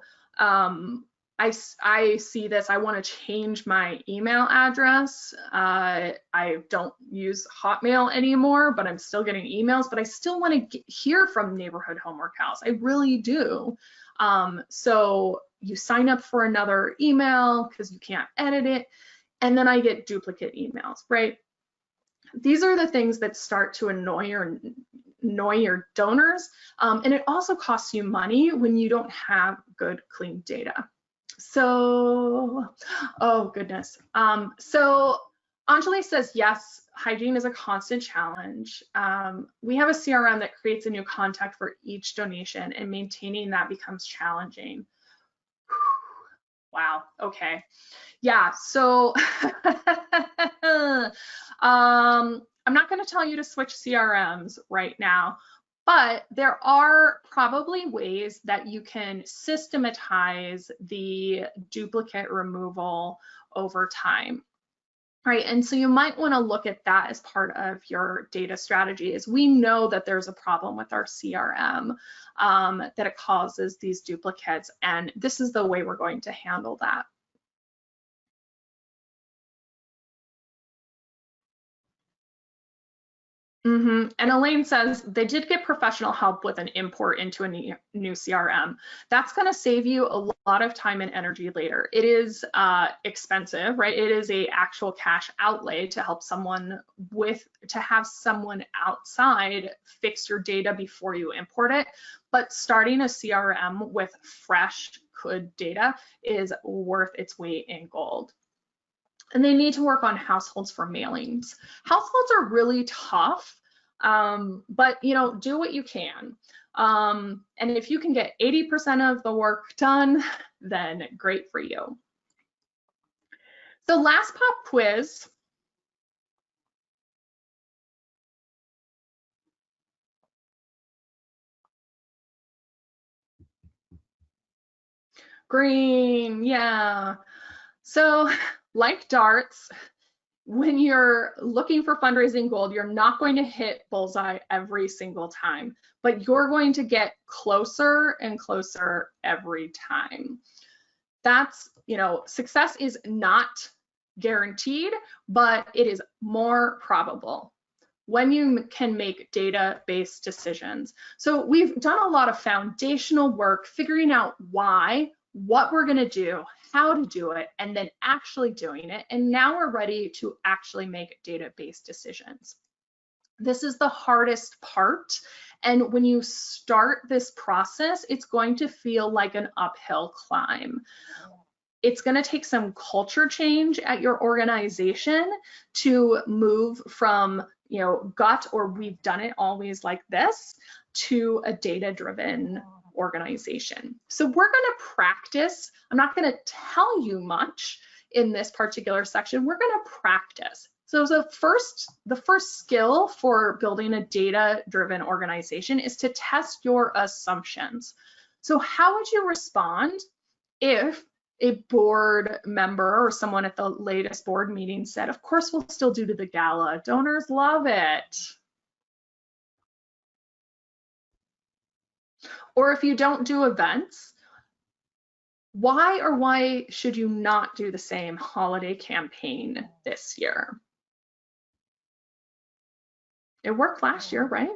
I see this. I want to change my email address. I don't use Hotmail anymore, but I'm still getting emails, but I still want to hear from Neighborhood Homework House. I really do. So you sign up for another email because you can't edit it, and then I get duplicate emails, right? These are the things that start to annoy your donors, and it also costs you money when you don't have good, clean data. So, oh goodness. So Anjali says, yes, hygiene is a constant challenge. We have a CRM that creates a new contact for each donation, and maintaining that becomes challenging. Wow, okay. Yeah, so I'm not going to tell you to switch CRMs right now, but there are probably ways that you can systematize the duplicate removal over time. Right, and so you might want to look at that as part of your data strategy. Is we know that there's a problem with our CRM, that it causes these duplicates, and this is the way we're going to handle that. And Elaine says they did get professional help with an import into a new CRM. That's going to save you a lot of time and energy later. It is expensive, right? It is a actual cash outlay to help someone to have someone outside fix your data before you import it. But starting a CRM with fresh, good data is worth its weight in gold. And they need to work on households for mailings. Households are really tough, but do what you can. And if you can get 80% of the work done, then great for you. So last pop quiz. Green, yeah. So like darts, when you're looking for fundraising gold, you're not going to hit bullseye every single time, but you're going to get closer and closer every time. That's, success is not guaranteed, but it is more probable when you can make data-based decisions. So we've done a lot of foundational work figuring out why, what we're going to do, how to do it, and then actually doing it. And now we're ready to actually make data-based decisions. This is the hardest part. And when you start this process, it's going to feel like an uphill climb. It's going to take some culture change at your organization to move from, gut or we've done it always like this to a data-driven organization. So we're going to practice. I'm not going to tell you much in this particular section. We're going to practice. So the first skill for building a data-driven organization is to test your assumptions. So how would you respond if a board member or someone at the latest board meeting said, of course, we'll still do to the gala. Donors love it. Or if you don't do events, why should you not do the same holiday campaign this year? It worked last year, right?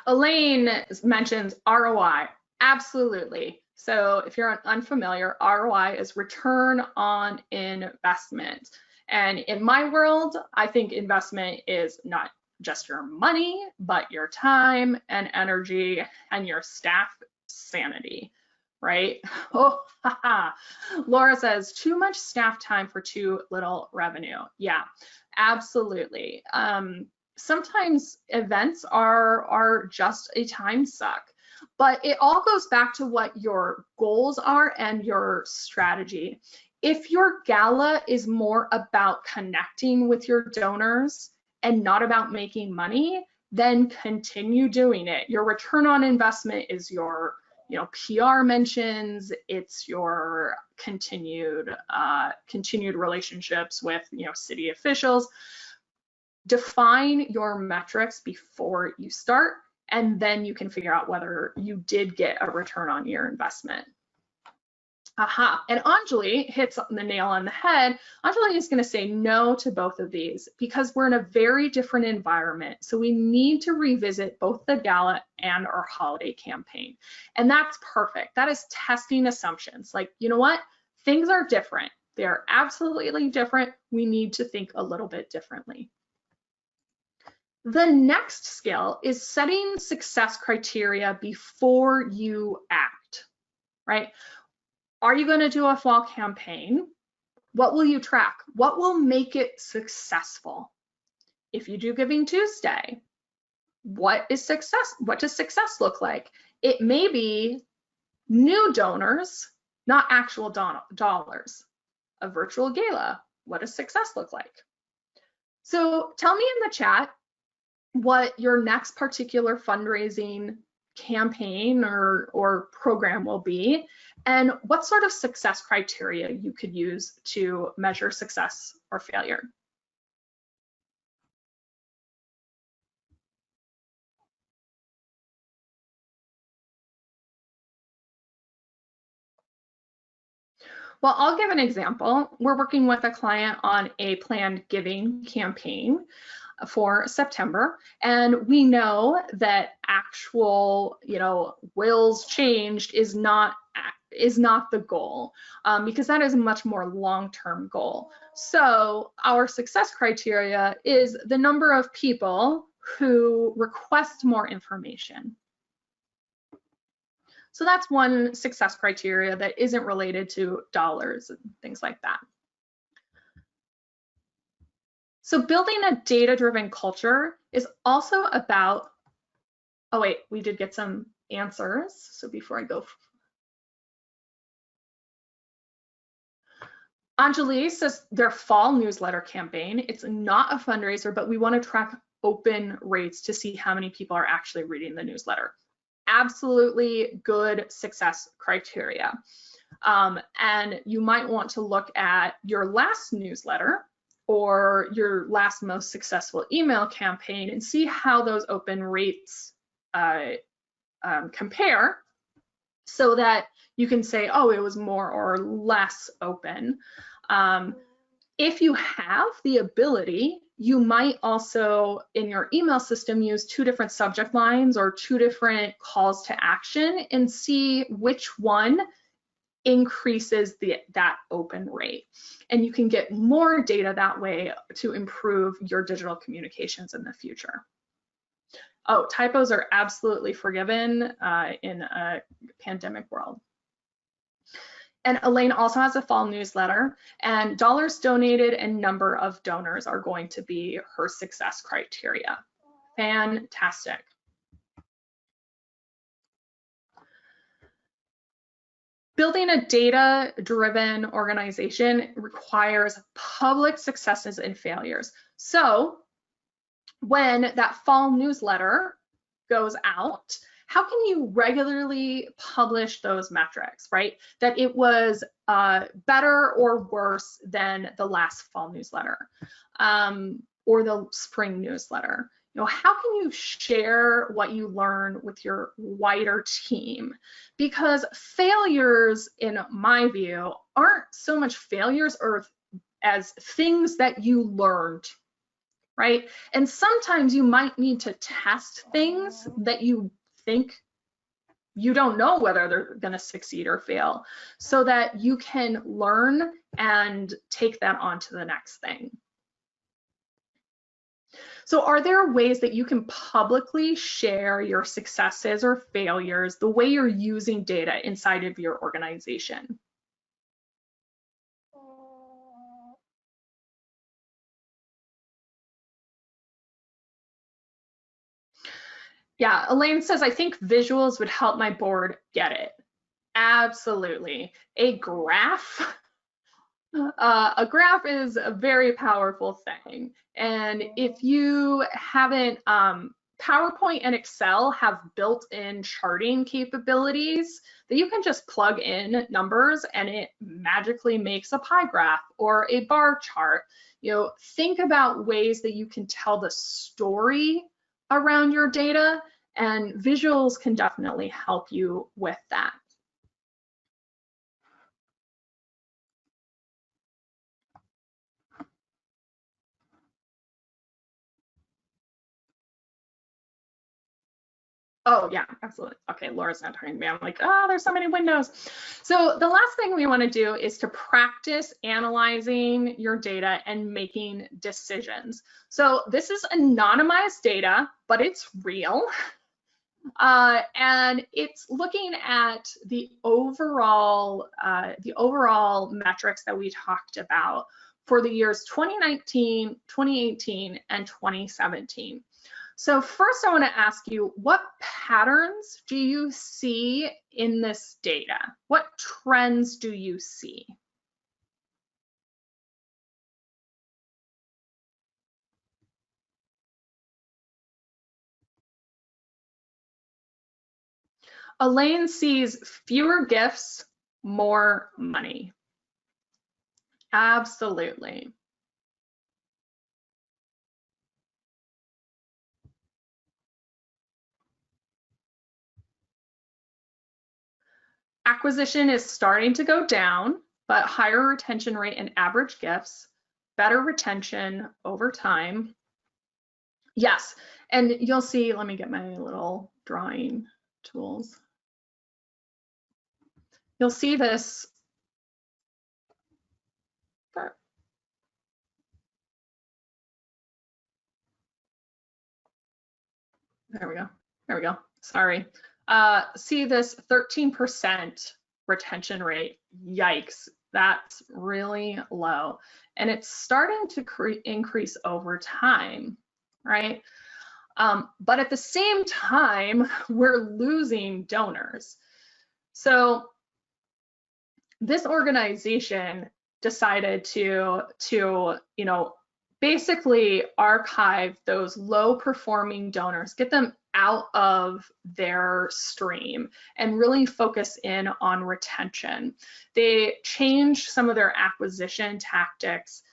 Elaine mentions ROI. Absolutely. So if you're unfamiliar, ROI is return on investment. And in my world, I think investment is not just your money, but your time and energy and your staff sanity, right? Oh, haha. Laura says, too much staff time for too little revenue. Yeah, absolutely. Sometimes events are just a time suck, but it all goes back to what your goals are and your strategy. If your gala is more about connecting with your donors and not about making money, then continue doing it. Your return on investment is your PR mentions, it's your continued relationships with city officials. Define your metrics before you start, and then you can figure out whether you did get a return on your investment. Aha, and Anjali hits the nail on the head. Anjali is going to say no to both of these because we're in a very different environment. So we need to revisit both the gala and our holiday campaign. And that's perfect. That is testing assumptions. Like, you know what? Things are different. They are absolutely different. We need to think a little bit differently. The next skill is setting success criteria before you act, right? Are you going to do a fall campaign? What will you track? What will make it successful? If you do Giving Tuesday, what is success? What does success look like? It may be new donors, not actual dollars. A virtual gala, what does success look like? So tell me in the chat what your next particular fundraising campaign or program will be, and what sort of success criteria you could use to measure success or failure. Well, I'll give an example. We're working with a client on a planned giving campaign for September, and we know that actual, wills changed is not the goal, because that is a much more long-term goal. So our success criteria is the number of people who request more information. So that's one success criteria that isn't related to dollars and things like that. So building a data-driven culture is also about, oh wait, we did get some answers. So before I go, Anjali says their fall newsletter campaign, it's not a fundraiser, but we want to track open rates to see how many people are actually reading the newsletter. Absolutely good success criteria. And you might want to look at your last newsletter or your last most successful email campaign and see how those open rates compare so that you can say, oh, it was more or less open. If you have the ability, you might also in your email system use 2 different subject lines or 2 different calls to action and see which one increases that open rate. And you can get more data that way to improve your digital communications in the future. Oh, typos are absolutely forgiven in a pandemic world. And Elaine also has a fall newsletter, and dollars donated and number of donors are going to be her success criteria. Fantastic. Building a data-driven organization requires public successes and failures. So when that fall newsletter goes out, how can you regularly publish those metrics, right? That it was better or worse than the last fall newsletter or the spring newsletter. You know, how can you share what you learn with your wider team? Because failures, in my view, aren't so much failures or as things that you learned, right? And sometimes you might need to test things that you think you don't know whether they're going to succeed or fail, so that you can learn and take that on to the next thing. So are there ways that you can publicly share your successes or failures, the way you're using data inside of your organization? Yeah, Elaine says, I think visuals would help my board get it. Absolutely. A graph is a very powerful thing. And if you haven't, PowerPoint and Excel have built-in charting capabilities that you can just plug in numbers and it magically makes a pie graph or a bar chart. You know, think about ways that you can tell the story around your data, and visuals can definitely help you with that. Oh yeah, absolutely. Okay, Laura's not talking to me. I'm like, oh, there's so many windows. So the last thing we want to do is to practice analyzing your data and making decisions. So this is anonymized data, but it's real. And it's looking at the overall metrics that we talked about for the years 2019, 2018, and 2017. So first I want to ask you, what patterns do you see in this data? What trends do you see? Elaine sees fewer gifts, more money. Absolutely. Acquisition is starting to go down, but higher retention rate and average gifts, better retention over time. Yes, and you'll see, let me get my little drawing tools. You'll see this. There we go. There we go. Sorry. See this 13% retention rate. Yikes. That's really low. And it's starting to increase over time, right? But at the same time, we're losing donors. So this organization decided to you know, basically archive those low performing donors, get them out of their stream and really focus in on retention. They changed some of their acquisition tactics,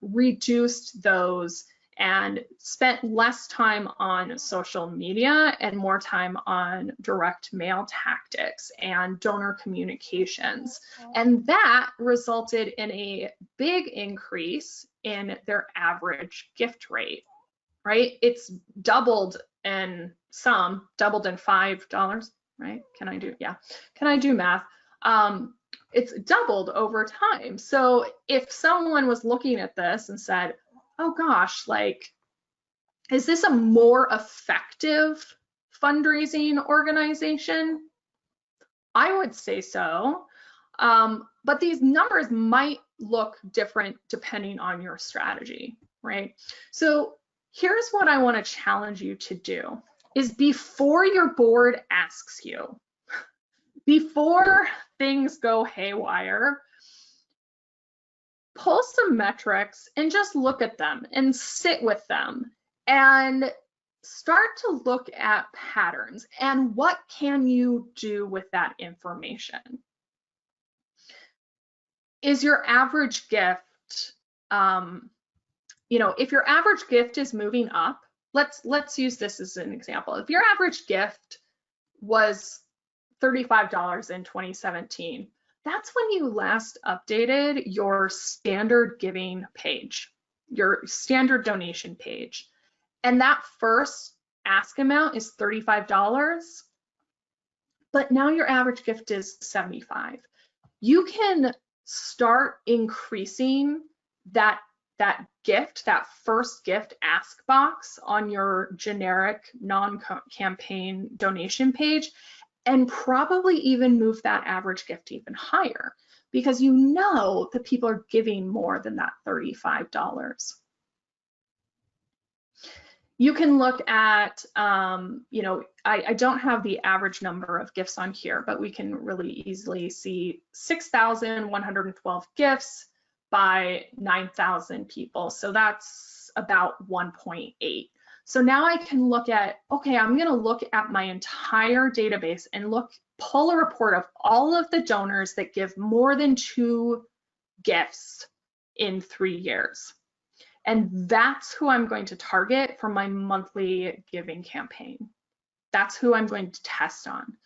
reduced those, and spent less time on social media and more time on direct mail tactics and donor communications. And that resulted in a big increase in their average gift rate, right? It's doubled in some, doubled in $5, right? Can I do math? It's doubled over time. So if someone was looking at this and said, oh gosh, like, is this a more effective fundraising organization? I would say so. But these numbers might look different depending on your strategy, right? So here's what I want to challenge you to do is before your board asks you, before things go haywire, pull some metrics and just look at them and sit with them and start to look at patterns and what can you do with that information. Is your average gift, if your average gift is moving up, let's use this as an example. If your average gift was $35 in 2017, that's when you last updated your standard giving page, your standard donation page. And that first ask amount is $35, but now your average gift is $75. You can start increasing that gift, that first gift ask box on your generic non-campaign donation page, and probably even move that average gift even higher because you know that people are giving more than that $35. You can look at, I don't have the average number of gifts on here, but we can really easily see 6,112 gifts by 9,000 people. So that's about 1.8. So now I can look at, okay, I'm going to look at my entire database and pull a report of all of the donors that give more than 2 gifts in 3 years. And that's who I'm going to target for my monthly giving campaign. That's who I'm going to test on.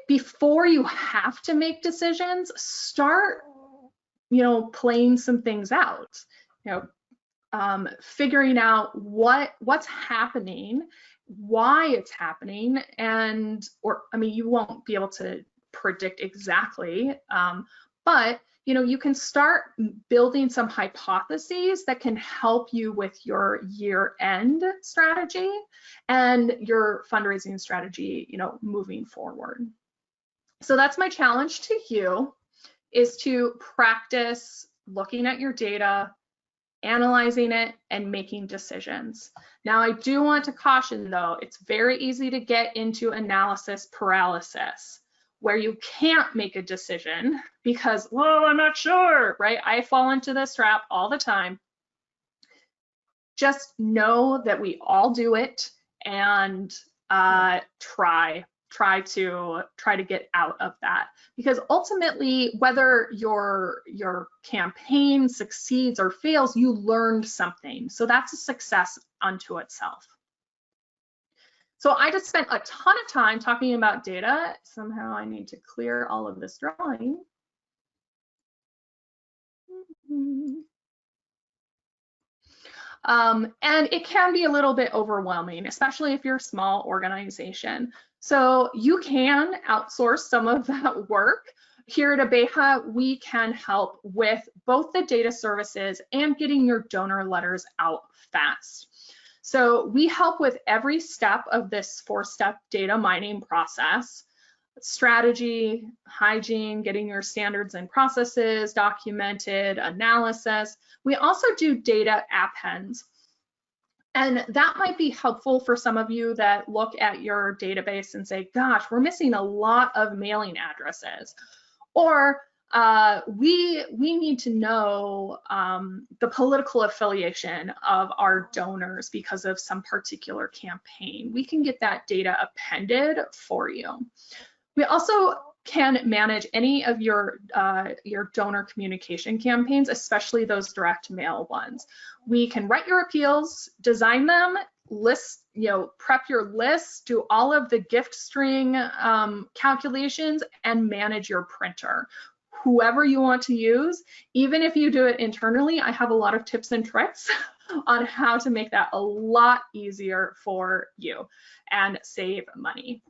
Before you have to make decisions, start, playing some things out. Figuring out what's happening, why it's happening, you won't be able to predict exactly, but you can start building some hypotheses that can help you with your year-end strategy and your fundraising strategy, moving forward. So that's my challenge to you, is to practice looking at your data, analyzing it, and making decisions. Now, I do want to caution though, it's very easy to get into analysis paralysis, where you can't make a decision because, well, I'm not sure, right? I fall into this trap all the time. Just know that we all do it, and try to get out of that, because ultimately, whether your campaign succeeds or fails, you learned something. So that's a success unto itself. So I just spent a ton of time talking about data. Somehow I need to clear all of this drawing. And it can be a little bit overwhelming, especially if you're a small organization. So you can outsource some of that work. Here at Abeja, we can help with both the data services and getting your donor letters out fast. So we help with every step of this 4-step data mining process: strategy, hygiene, getting your standards and processes documented, analysis. We also do data appends. And that might be helpful for some of you that look at your database and say, gosh, we're missing a lot of mailing addresses. Or we need to know the political affiliation of our donors because of some particular campaign. We can get that data appended for you. We also can manage any of your donor communication campaigns, especially those direct mail ones. We can write your appeals, design them, list, prep your lists, do all of the gift string calculations, and manage your printer. Whoever you want to use, even if you do it internally, I have a lot of tips and tricks on how to make that a lot easier for you and save money.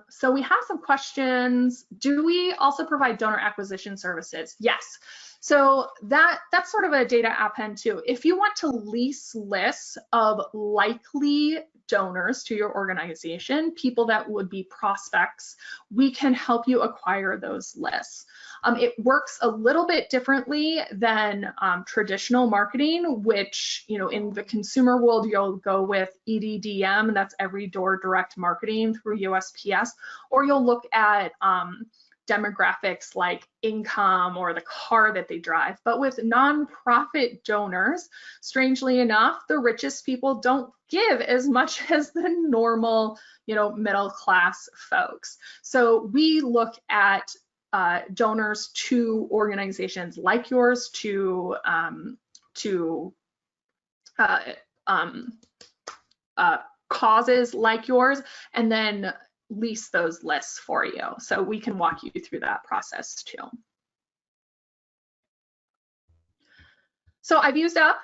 So we have some questions. Do we also provide donor acquisition services? Yes. So that's sort of a data append too. If you want to lease lists of likely donors to your organization, people that would be prospects, we can help you acquire those lists. It works a little bit differently than traditional marketing, which, in the consumer world, you'll go with EDDM, that's every door direct marketing through USPS, or you'll look at demographics like income or the car that they drive. But with nonprofit donors, strangely enough, the richest people don't give as much as the normal, middle class folks. So we look at donors to organizations like yours, to causes like yours, and then lease those lists for you. So we can walk you through that process too. So I've used up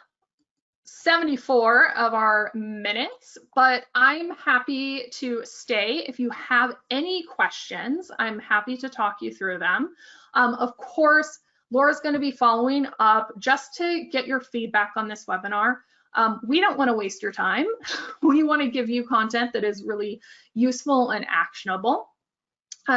74 of our minutes, but I'm happy to stay. If you have any questions, I'm happy to talk you through them. Of course, Laura's going to be following up just to get your feedback on this webinar. We don't want to waste your time. We want to give you content that is really useful and actionable.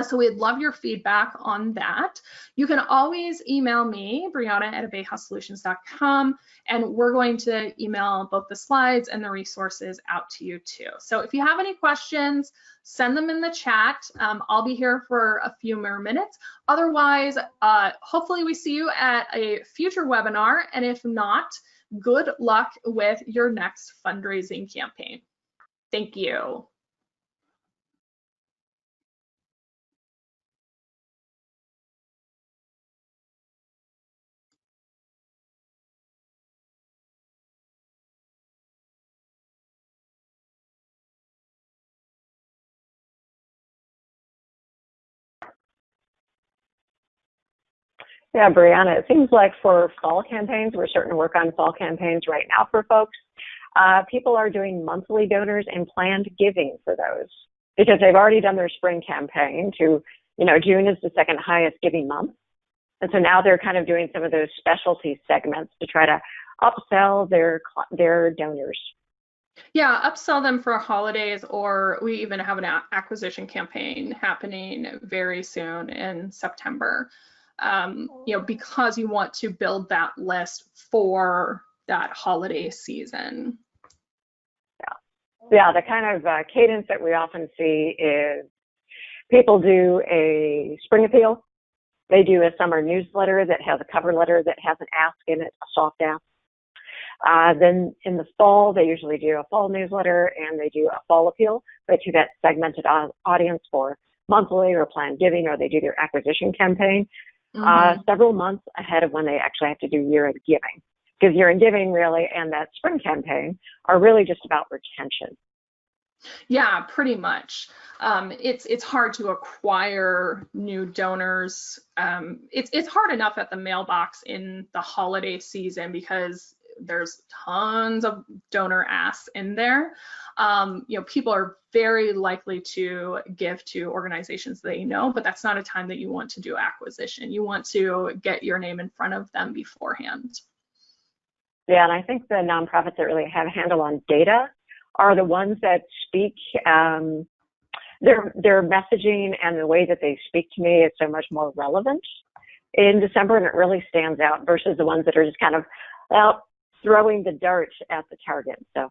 So we'd love your feedback on that. You can always email me, Brianna@abejasolutions.com, and we're going to email both the slides and the resources out to you too. So if you have any questions, send them in the chat. I'll be here for a few more minutes. Otherwise, hopefully we see you at a future webinar, and if not, good luck with your next fundraising campaign. Thank you. Yeah, Brianna, it seems like for fall campaigns, we're starting to work on fall campaigns right now for folks. People are doing monthly donors and planned giving for those because they've already done their spring campaign to, June is the second highest giving month. And so now they're kind of doing some of those specialty segments to try to upsell their donors. Yeah, upsell them for holidays, or we even have an acquisition campaign happening very soon in September. Because you want to build that list for that holiday season. Yeah, the kind of cadence that we often see is people do a spring appeal. They do a summer newsletter that has a cover letter that has an ask in it, a soft ask. Then in the fall, they usually do a fall newsletter and they do a fall appeal, but to that segmented audience for monthly or planned giving, or they do their acquisition campaign. Several months ahead of when they actually have to do year-end giving. Because year-end giving really and that spring campaign are really just about retention. Yeah, pretty much. It's hard to acquire new donors. It's hard enough at the mailbox in the holiday season because there's tons of donor asks in there. People are very likely to give to organizations they know, but that's not a time that you want to do acquisition. You want to get your name in front of them beforehand. Yeah, and I think the nonprofits that really have a handle on data are the ones that speak, their messaging and the way that they speak to me is so much more relevant in December, and it really stands out versus the ones that are just kind of throwing the dart at the target. So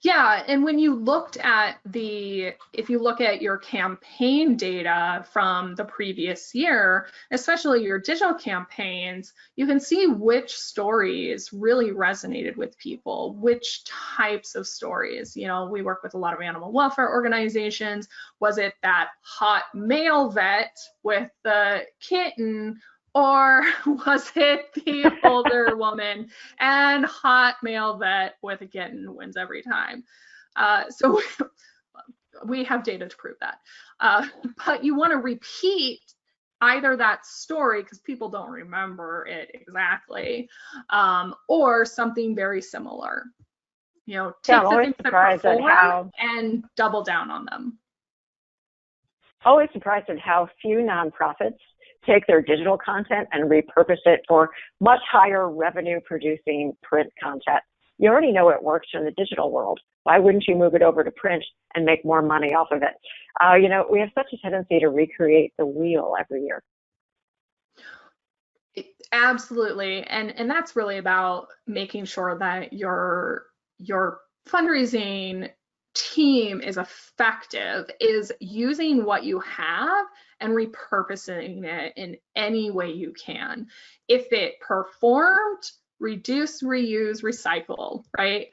Yeah, and when you looked at if you look at your campaign data from the previous year, especially your digital campaigns, you can see which stories really resonated with people, which types of stories. You know, we work with a lot of animal welfare organizations. Was it that hot male vet with the kitten? Or was it the older woman and hot male vet with a kitten wins every time? So we have data to prove that. But you want to repeat either that story because people don't remember it exactly, or something very similar. You know, take the things that perform and double down on them. Always surprised at how few nonprofits take their digital content and repurpose it for much higher revenue producing print content. You already know it works in the digital world. Why wouldn't you move it over to print and make more money off of it? You know, we have such a tendency to recreate the wheel every year. Absolutely, and that's really about making sure that your fundraising team is effective, is using what you have and repurposing it in any way you can. If it performed, reduce, reuse, recycle, right?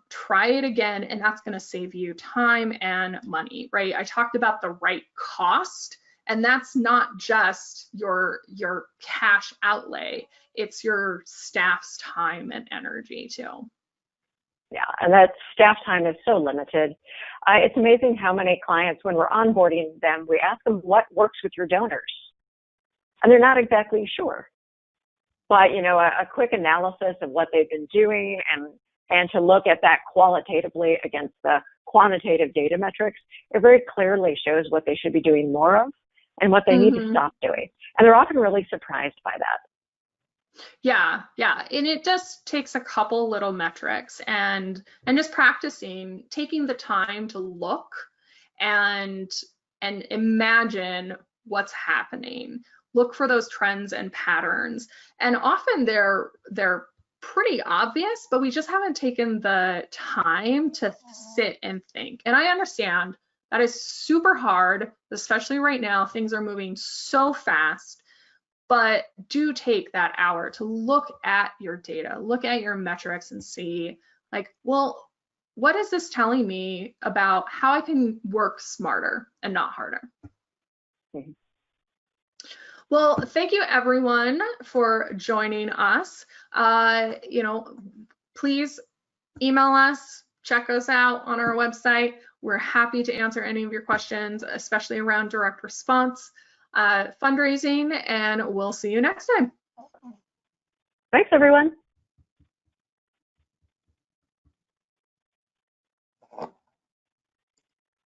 Try it again, and that's going to save you time and money, right? I talked about the right cost, and that's not just your cash outlay, it's your staff's time and energy too. Yeah, and that staff time is so limited. It's amazing how many clients, when we're onboarding them, we ask them what works with your donors. And they're not exactly sure. But, you know, a quick analysis of what they've been doing and to look at that qualitatively against the quantitative data metrics, it very clearly shows what they should be doing more of and what they need to stop doing. And they're often really surprised by that. Yeah, and it just takes a couple little metrics and just practicing, taking the time to look and imagine what's happening. Look for those trends and patterns, and often they're pretty obvious, but we just haven't taken the time to sit and think. And I understand that is super hard, especially right now. Things are moving so fast. But do take that hour to look at your data, look at your metrics and see, like, well, what is this telling me about how I can work smarter and not harder? Well, thank you everyone for joining us. You know, please email us, check us out on our website. We're happy to answer any of your questions, especially around direct response. Fundraising, and we'll see you next time. Thanks, everyone.